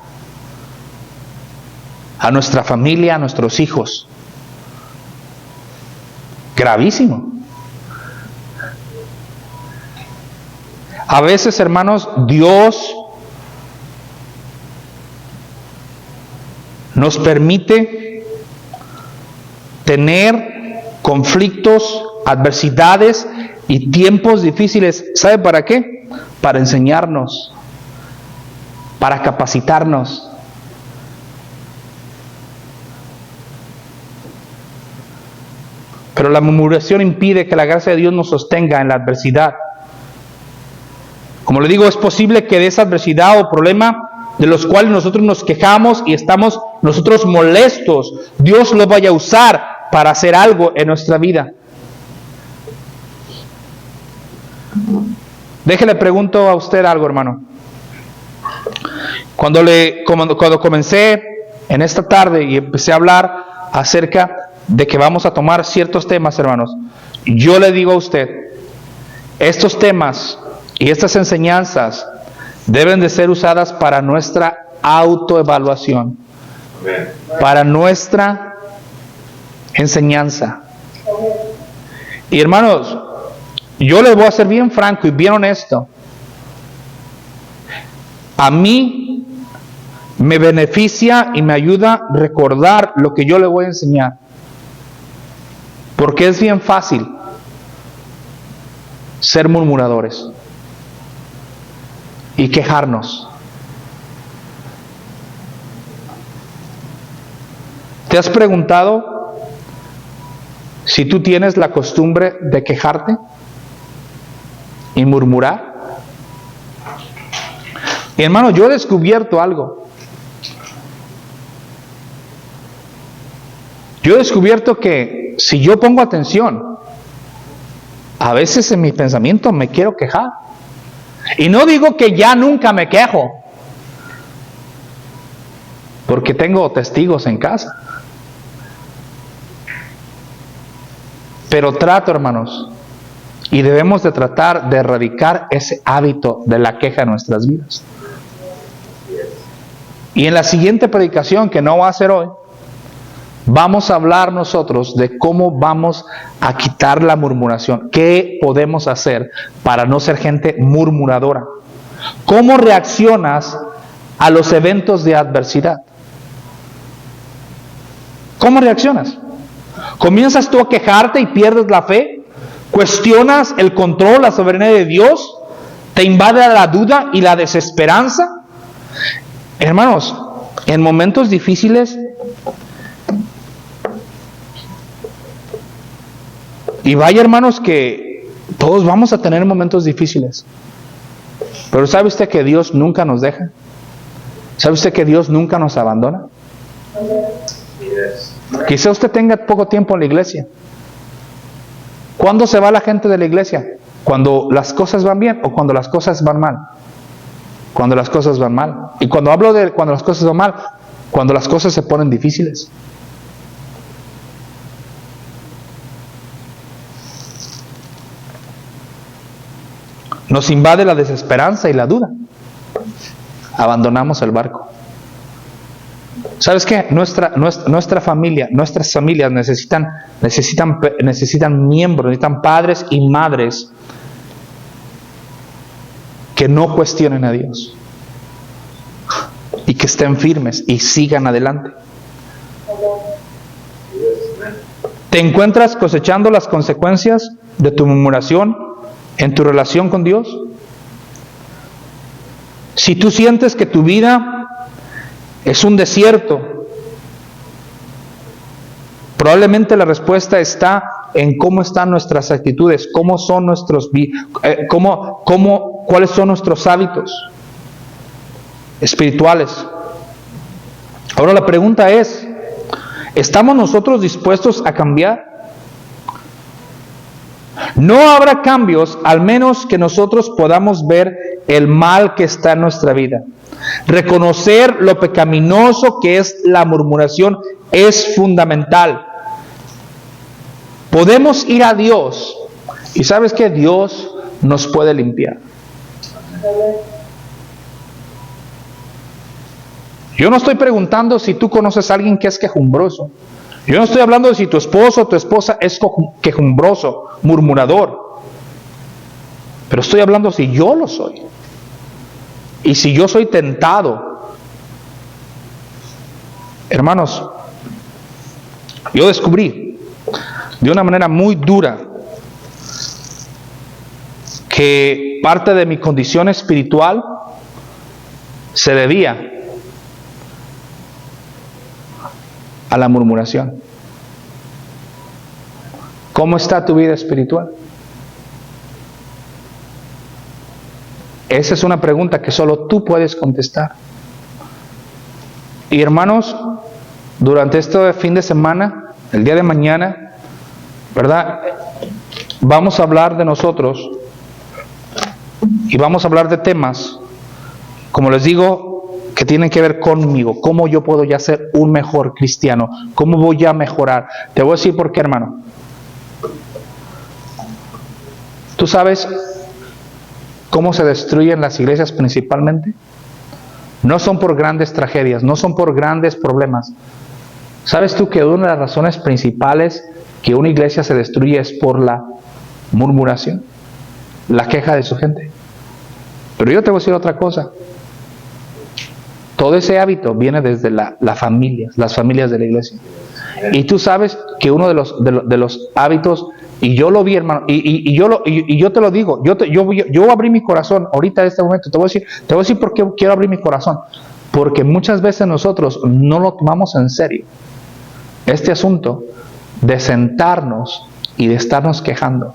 a nuestra familia, a nuestros hijos. Gravísimo. A veces, hermanos, Dios nos permite tener conflictos, adversidades y tiempos difíciles. ¿Sabe para qué? Para enseñarnos, para capacitarnos. Pero la murmuración impide que la gracia de Dios nos sostenga en la adversidad. Como le digo, es posible que de esa adversidad o problema de los cuales nosotros nos quejamos y estamos nosotros molestos, Dios lo vaya a usar para hacer algo en nuestra vida. Déjele pregunto a usted algo, hermano. Cuando comencé en esta tarde y empecé a hablar acerca de que vamos a tomar ciertos temas, hermanos, yo le digo a usted, estos temas y estas enseñanzas deben de ser usadas para nuestra autoevaluación, para nuestra enseñanza. Y hermanos, yo les voy a ser bien franco y bien honesto. A mí me beneficia y me ayuda a recordar lo que yo le voy a enseñar. Porque es bien fácil ser murmuradores y quejarnos. ¿Te has preguntado si tú tienes la costumbre de quejarte y murmurar? Y hermano, yo he descubierto algo. Yo he descubierto que si yo pongo atención, a veces en mi pensamiento me quiero quejar. Y no digo que ya nunca me quejo, porque tengo testigos en casa. Pero trato, hermanos, y debemos de tratar de erradicar ese hábito de la queja en nuestras vidas. Y en la siguiente predicación, que no va a ser hoy, vamos a hablar nosotros de cómo vamos a quitar la murmuración. ¿Qué podemos hacer para no ser gente murmuradora? ¿Cómo reaccionas a los eventos de adversidad? ¿Cómo reaccionas? ¿Comienzas tú a quejarte y pierdes la fe? ¿Cuestionas el control, la soberanía de Dios? ¿Te invade la duda y la desesperanza? Hermanos, en momentos difíciles, y vaya, hermanos, que todos vamos a tener momentos difíciles, pero ¿sabe usted que Dios nunca nos deja? ¿Sabe usted que Dios nunca nos abandona? Quizá usted tenga poco tiempo en la iglesia. ¿Cuándo se va la gente de la iglesia? ¿Cuando las cosas van bien o cuando las cosas van mal? Cuando las cosas van mal. Y cuando hablo de cuando las cosas van mal, cuando las cosas se ponen difíciles. Nos invade la desesperanza y la duda. Abandonamos el barco. ¿Sabes qué? Nuestra familia, nuestras familias necesitan miembros, necesitan padres y madres que no cuestionen a Dios y que estén firmes y sigan adelante. ¿Te encuentras cosechando las consecuencias de tu murmuración en tu relación con Dios? Si tú sientes que tu vida es un desierto, probablemente la respuesta está en cómo están nuestras actitudes, cómo son cuáles son nuestros hábitos espirituales. Ahora la pregunta es, ¿estamos nosotros dispuestos a cambiar? No habrá cambios al menos que nosotros podamos ver el mal que está en nuestra vida. Reconocer lo pecaminoso que es la murmuración es fundamental. Podemos ir a Dios y ¿sabes qué? Dios nos puede limpiar. Yo no estoy preguntando si tú conoces a alguien que es quejumbroso. Yo no estoy hablando de si tu esposo o tu esposa es quejumbroso, murmurador. Pero estoy hablando si yo lo soy. Y si yo soy tentado. Hermanos, yo descubrí de una manera muy dura que parte de mi condición espiritual se debía a la murmuración. ¿Cómo está tu vida espiritual? Esa es una pregunta que solo tú puedes contestar. Y hermanos, durante este fin de semana, el día de mañana, ¿verdad? Vamos a hablar de nosotros y vamos a hablar de temas, como les digo, que tienen que ver conmigo. ¿Cómo yo puedo ya ser un mejor cristiano? ¿Cómo voy a mejorar? Te voy a decir por qué, hermano. ¿Tú sabes cómo se destruyen las iglesias principalmente? No son por grandes tragedias, no son por grandes problemas. ¿Sabes tú que una de las razones principales que una iglesia se destruye es por la murmuración, la queja de su gente? Pero yo te voy a decir otra cosa. Todo ese hábito viene desde las familias de la iglesia. Y tú sabes que uno de los hábitos Y yo lo vi, hermano, y yo te lo digo, yo abrí mi corazón ahorita en este momento. Te voy a decir por qué quiero abrir mi corazón. Porque muchas veces nosotros no lo tomamos en serio, este asunto de sentarnos y de estarnos quejando.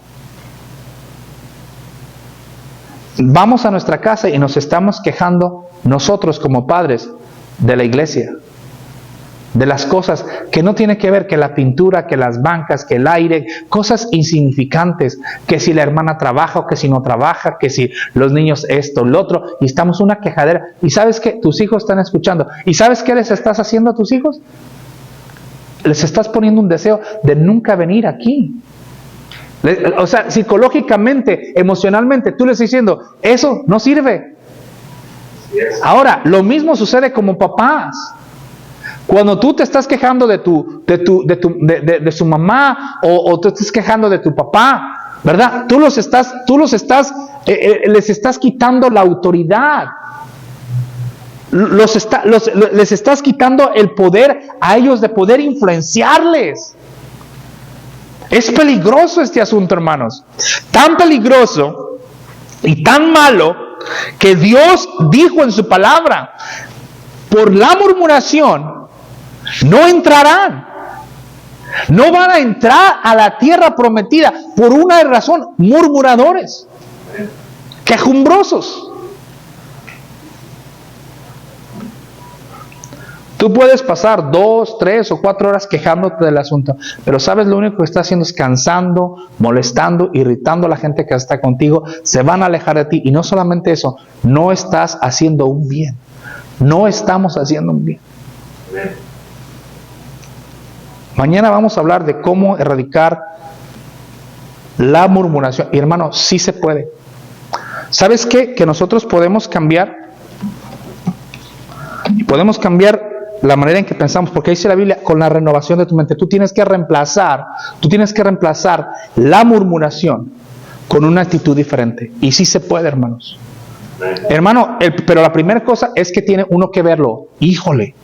Vamos a nuestra casa y nos estamos quejando nosotros como padres de la iglesia, de las cosas que no tiene que ver, que la pintura, que las bancas, que el aire, cosas insignificantes, que si la hermana trabaja o que si no trabaja, que si los niños esto, lo otro, y estamos una quejadera. Y sabes que tus hijos están escuchando. ¿Y sabes qué les estás haciendo a tus hijos? Les estás poniendo un deseo de nunca venir aquí. O sea, psicológicamente, emocionalmente, tú les estás diciendo, eso no sirve. Ahora, lo mismo sucede como papás. Cuando tú te estás quejando de su mamá o te estás quejando de tu papá, ¿verdad? Les estás quitando la autoridad. Les estás quitando el poder a ellos de poder influenciarles. Es peligroso este asunto, hermanos. Tan peligroso y tan malo que Dios dijo en su palabra: por la murmuración no entrarán. No van a entrar a la tierra prometida por una razón: murmuradores, quejumbrosos. Tú puedes pasar 2, 3 o 4 horas quejándote del asunto, pero sabes, lo único que estás haciendo es cansando, molestando, irritando a la gente que está contigo. Se van a alejar de ti. Y no solamente eso, no estás haciendo un bien. No estamos haciendo un bien. Mañana vamos a hablar de cómo erradicar la murmuración. Y hermano, sí se puede. ¿Sabes qué? Que nosotros podemos cambiar. Y podemos cambiar la manera en que pensamos, porque dice la Biblia, con la renovación de tu mente. Tú tienes que reemplazar la murmuración con una actitud diferente. Y sí se puede, hermanos. Hermano, pero la primera cosa es que tiene uno que verlo. Híjole,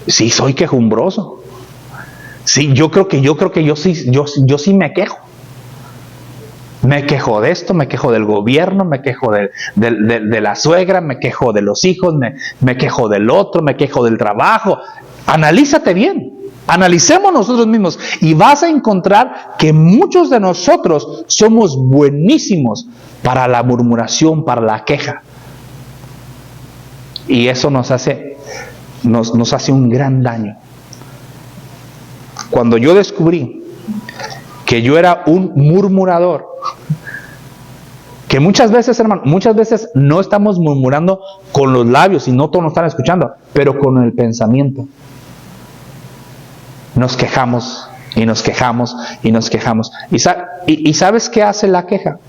sí soy quejumbroso. Sí, yo creo que yo sí me quejo. Me quejo de esto, me quejo del gobierno, me quejo de la suegra, me quejo de los hijos, me quejo del otro, me quejo del trabajo. Analízate bien, analicemos nosotros mismos y vas a encontrar que muchos de nosotros somos buenísimos para la murmuración, para la queja. Y eso nos hace un gran daño. Cuando yo descubrí que yo era un murmurador, que muchas veces, hermano, no estamos murmurando con los labios y no todos nos están escuchando, pero con el pensamiento. Nos quejamos y nos quejamos y nos quejamos. ¿Y sabes qué hace la queja?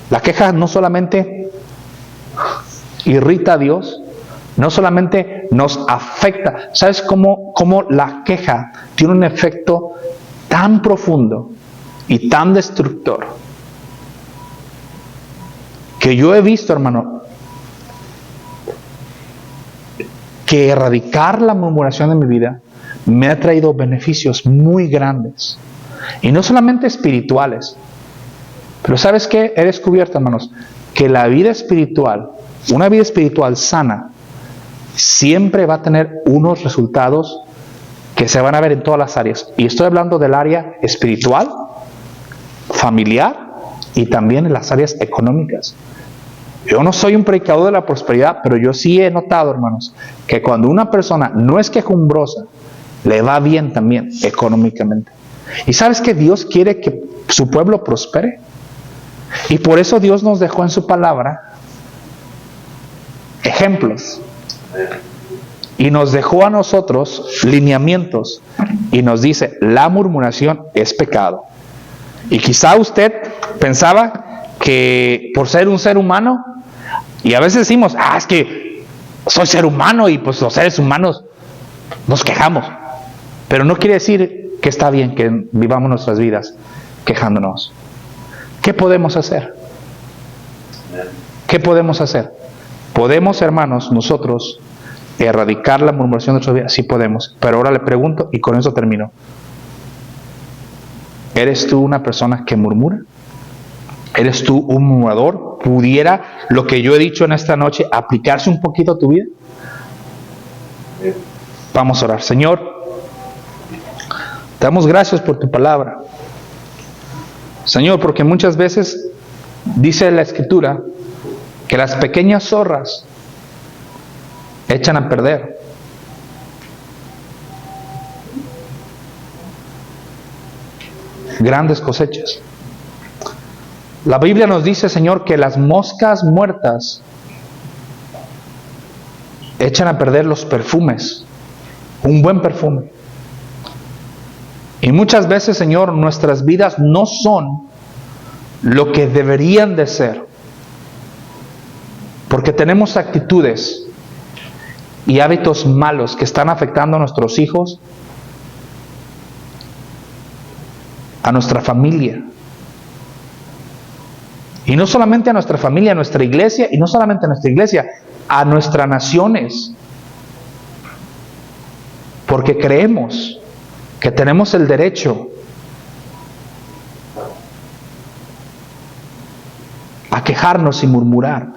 La queja no solamente irrita a Dios, no solamente nos afecta. ¿Sabes cómo la queja tiene un efecto tan profundo y tan destructor? Que yo he visto, hermano, que erradicar la murmuración de mi vida me ha traído beneficios muy grandes. Y no solamente espirituales. Pero ¿sabes qué? He descubierto, hermanos, que la vida espiritual, una vida espiritual sana, siempre va a tener unos resultados que se van a ver en todas las áreas. Y estoy hablando del área espiritual, familiar y también en las áreas económicas. Yo no soy un predicador de la prosperidad, pero yo sí he notado, hermanos, que cuando una persona no es quejumbrosa, le va bien también económicamente. ¿Y sabes que Dios quiere que su pueblo prospere? Y por eso Dios nos dejó en su palabra ejemplos. Y nos dejó a nosotros lineamientos. Y nos dice, la murmuración es pecado. Y quizá usted pensaba que por ser un ser humano, y a veces decimos, es que soy ser humano y pues los seres humanos nos quejamos. Pero no quiere decir que está bien que vivamos nuestras vidas quejándonos. ¿Qué podemos hacer? ¿Qué podemos hacer? ¿Podemos, hermanos, nosotros erradicar la murmuración de nuestras vidas? Sí podemos. Pero ahora le pregunto, y con eso termino. ¿Eres tú una persona que murmura? ¿Eres tú un murmurador? ¿Pudiera lo que yo he dicho en esta noche aplicarse un poquito a tu vida? Vamos a orar. Señor, te damos gracias por tu palabra. Señor, porque muchas veces dice la Escritura que las pequeñas zorras echan a perder grandes cosechas. La Biblia nos dice, Señor, que las moscas muertas echan a perder los perfumes, un buen perfume. Y muchas veces, Señor, nuestras vidas no son lo que deberían de ser, porque tenemos actitudes y hábitos malos que están afectando a nuestros hijos, a nuestra familia. Y no solamente a nuestra familia, a nuestra iglesia, y no solamente a nuestra iglesia, a nuestras naciones. Porque creemos que tenemos el derecho a quejarnos y murmurar.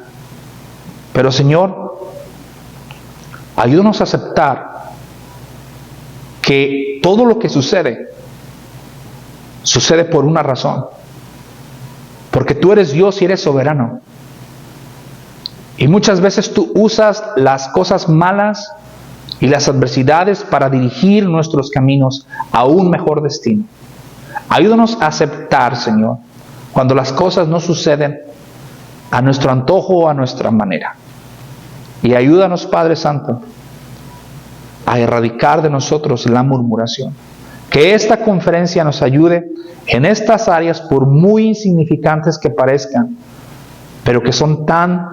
Pero Señor, ayúdanos a aceptar que todo lo que sucede por una razón. Porque tú eres Dios y eres soberano. Y muchas veces tú usas las cosas malas y las adversidades para dirigir nuestros caminos a un mejor destino. Ayúdanos a aceptar, Señor, cuando las cosas no suceden a nuestro antojo o a nuestra manera. Y ayúdanos, Padre Santo, a erradicar de nosotros la murmuración. Que esta conferencia nos ayude en estas áreas, por muy insignificantes que parezcan, pero que son tan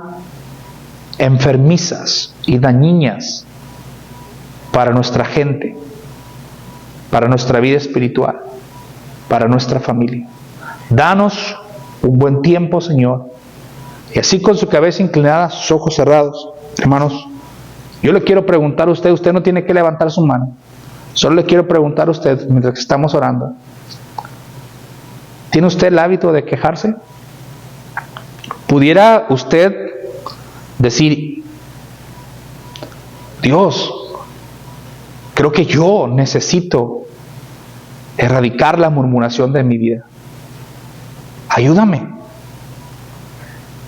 enfermizas y dañinas para nuestra gente, para nuestra vida espiritual, para nuestra familia. Danos un buen tiempo, Señor. Y así, con su cabeza inclinada, sus ojos cerrados, hermanos, yo le quiero preguntar a usted, usted no tiene que levantar su mano, solo le quiero preguntar a usted, mientras que estamos orando, ¿tiene usted el hábito de quejarse? ¿Pudiera usted decir, Dios, creo que yo necesito erradicar la murmuración de mi vida? Ayúdame.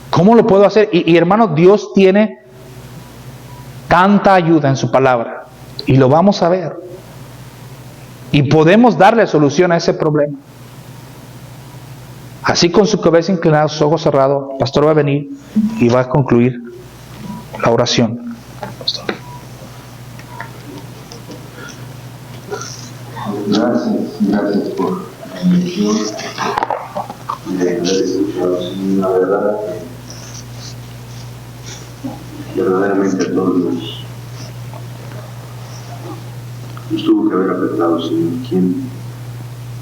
¿Cómo lo puedo hacer? Y hermano, Dios tiene tanta ayuda en su palabra, y lo vamos a ver. Y podemos darle solución a ese problema. Así, con su cabeza inclinada, sus ojos cerrados, el pastor va a venir y va a concluir la oración. Pastor. Gracias por la bendición y de haber escuchado, Señor, la verdad que verdaderamente a todos nos tuvo que haber afectado, Señor.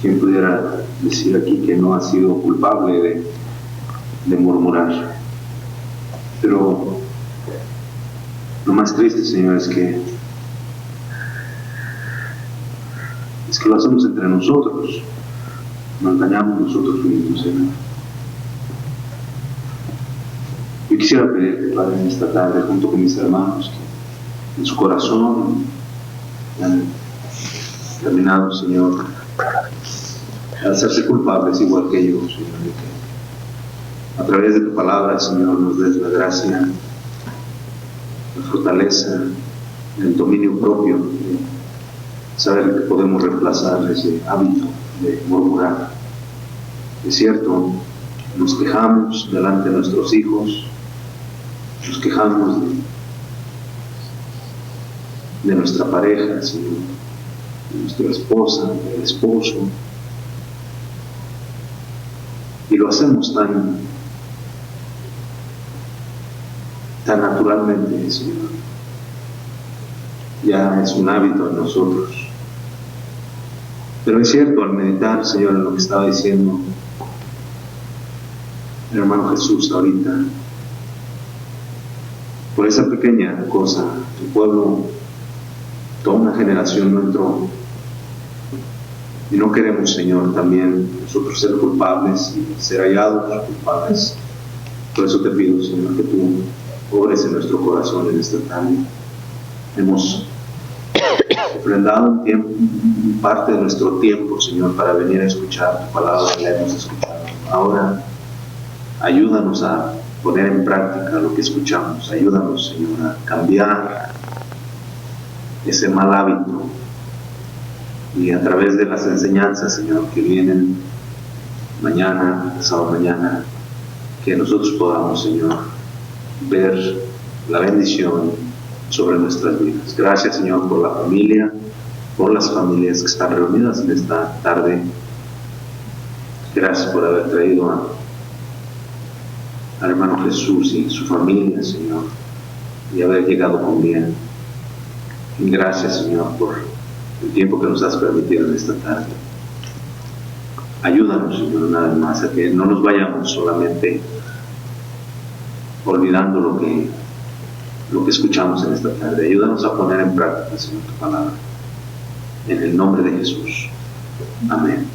¿Quién pudiera decir aquí que no ha sido culpable de murmurar? Pero lo más triste, Señor, es que lo hacemos entre nosotros, nos engañamos nosotros mismos, Señor. Yo quisiera pedirte, Padre, en esta tarde, junto con mis hermanos, que en su corazón han terminado, Señor, al hacerse culpables igual que yo, Señor, de que a través de tu palabra, Señor, nos des la gracia, la fortaleza, el dominio propio, de saber que podemos reemplazar ese hábito de murmurar. Es cierto, nos quejamos delante de nuestros hijos, nos quejamos de nuestra pareja, Señor, de nuestra esposa, del esposo, y lo hacemos tan naturalmente, Señor. Ya es un hábito en nosotros. Pero es cierto, al meditar, Señor, en lo que estaba diciendo el hermano Jesús ahorita, por esa pequeña cosa, el pueblo, toda una generación no entró Y no queremos, Señor, también nosotros ser culpables y ser hallados culpables. Por eso te pido, Señor, que tú obres en nuestro corazón en esta tarde. Hemos ofrendado parte de nuestro tiempo, Señor, para venir a escuchar tu palabra, la hemos escuchado. Ahora, ayúdanos a poner en práctica lo que escuchamos. Ayúdanos, Señor, a cambiar ese mal hábito. Y a través de las enseñanzas, Señor, que vienen mañana, pasado mañana, que nosotros podamos, Señor, ver la bendición sobre nuestras vidas. Gracias, Señor, por la familia, por las familias que están reunidas en esta tarde. Gracias por haber traído al hermano Jesús y su familia, Señor, y haber llegado con bien. Y gracias, Señor, por el tiempo que nos has permitido en esta tarde. Ayúdanos, Señor, una vez más, a que no nos vayamos solamente olvidando lo que escuchamos en esta tarde. Ayúdanos a poner en práctica, Señor, tu palabra. En el nombre de Jesús. Amén.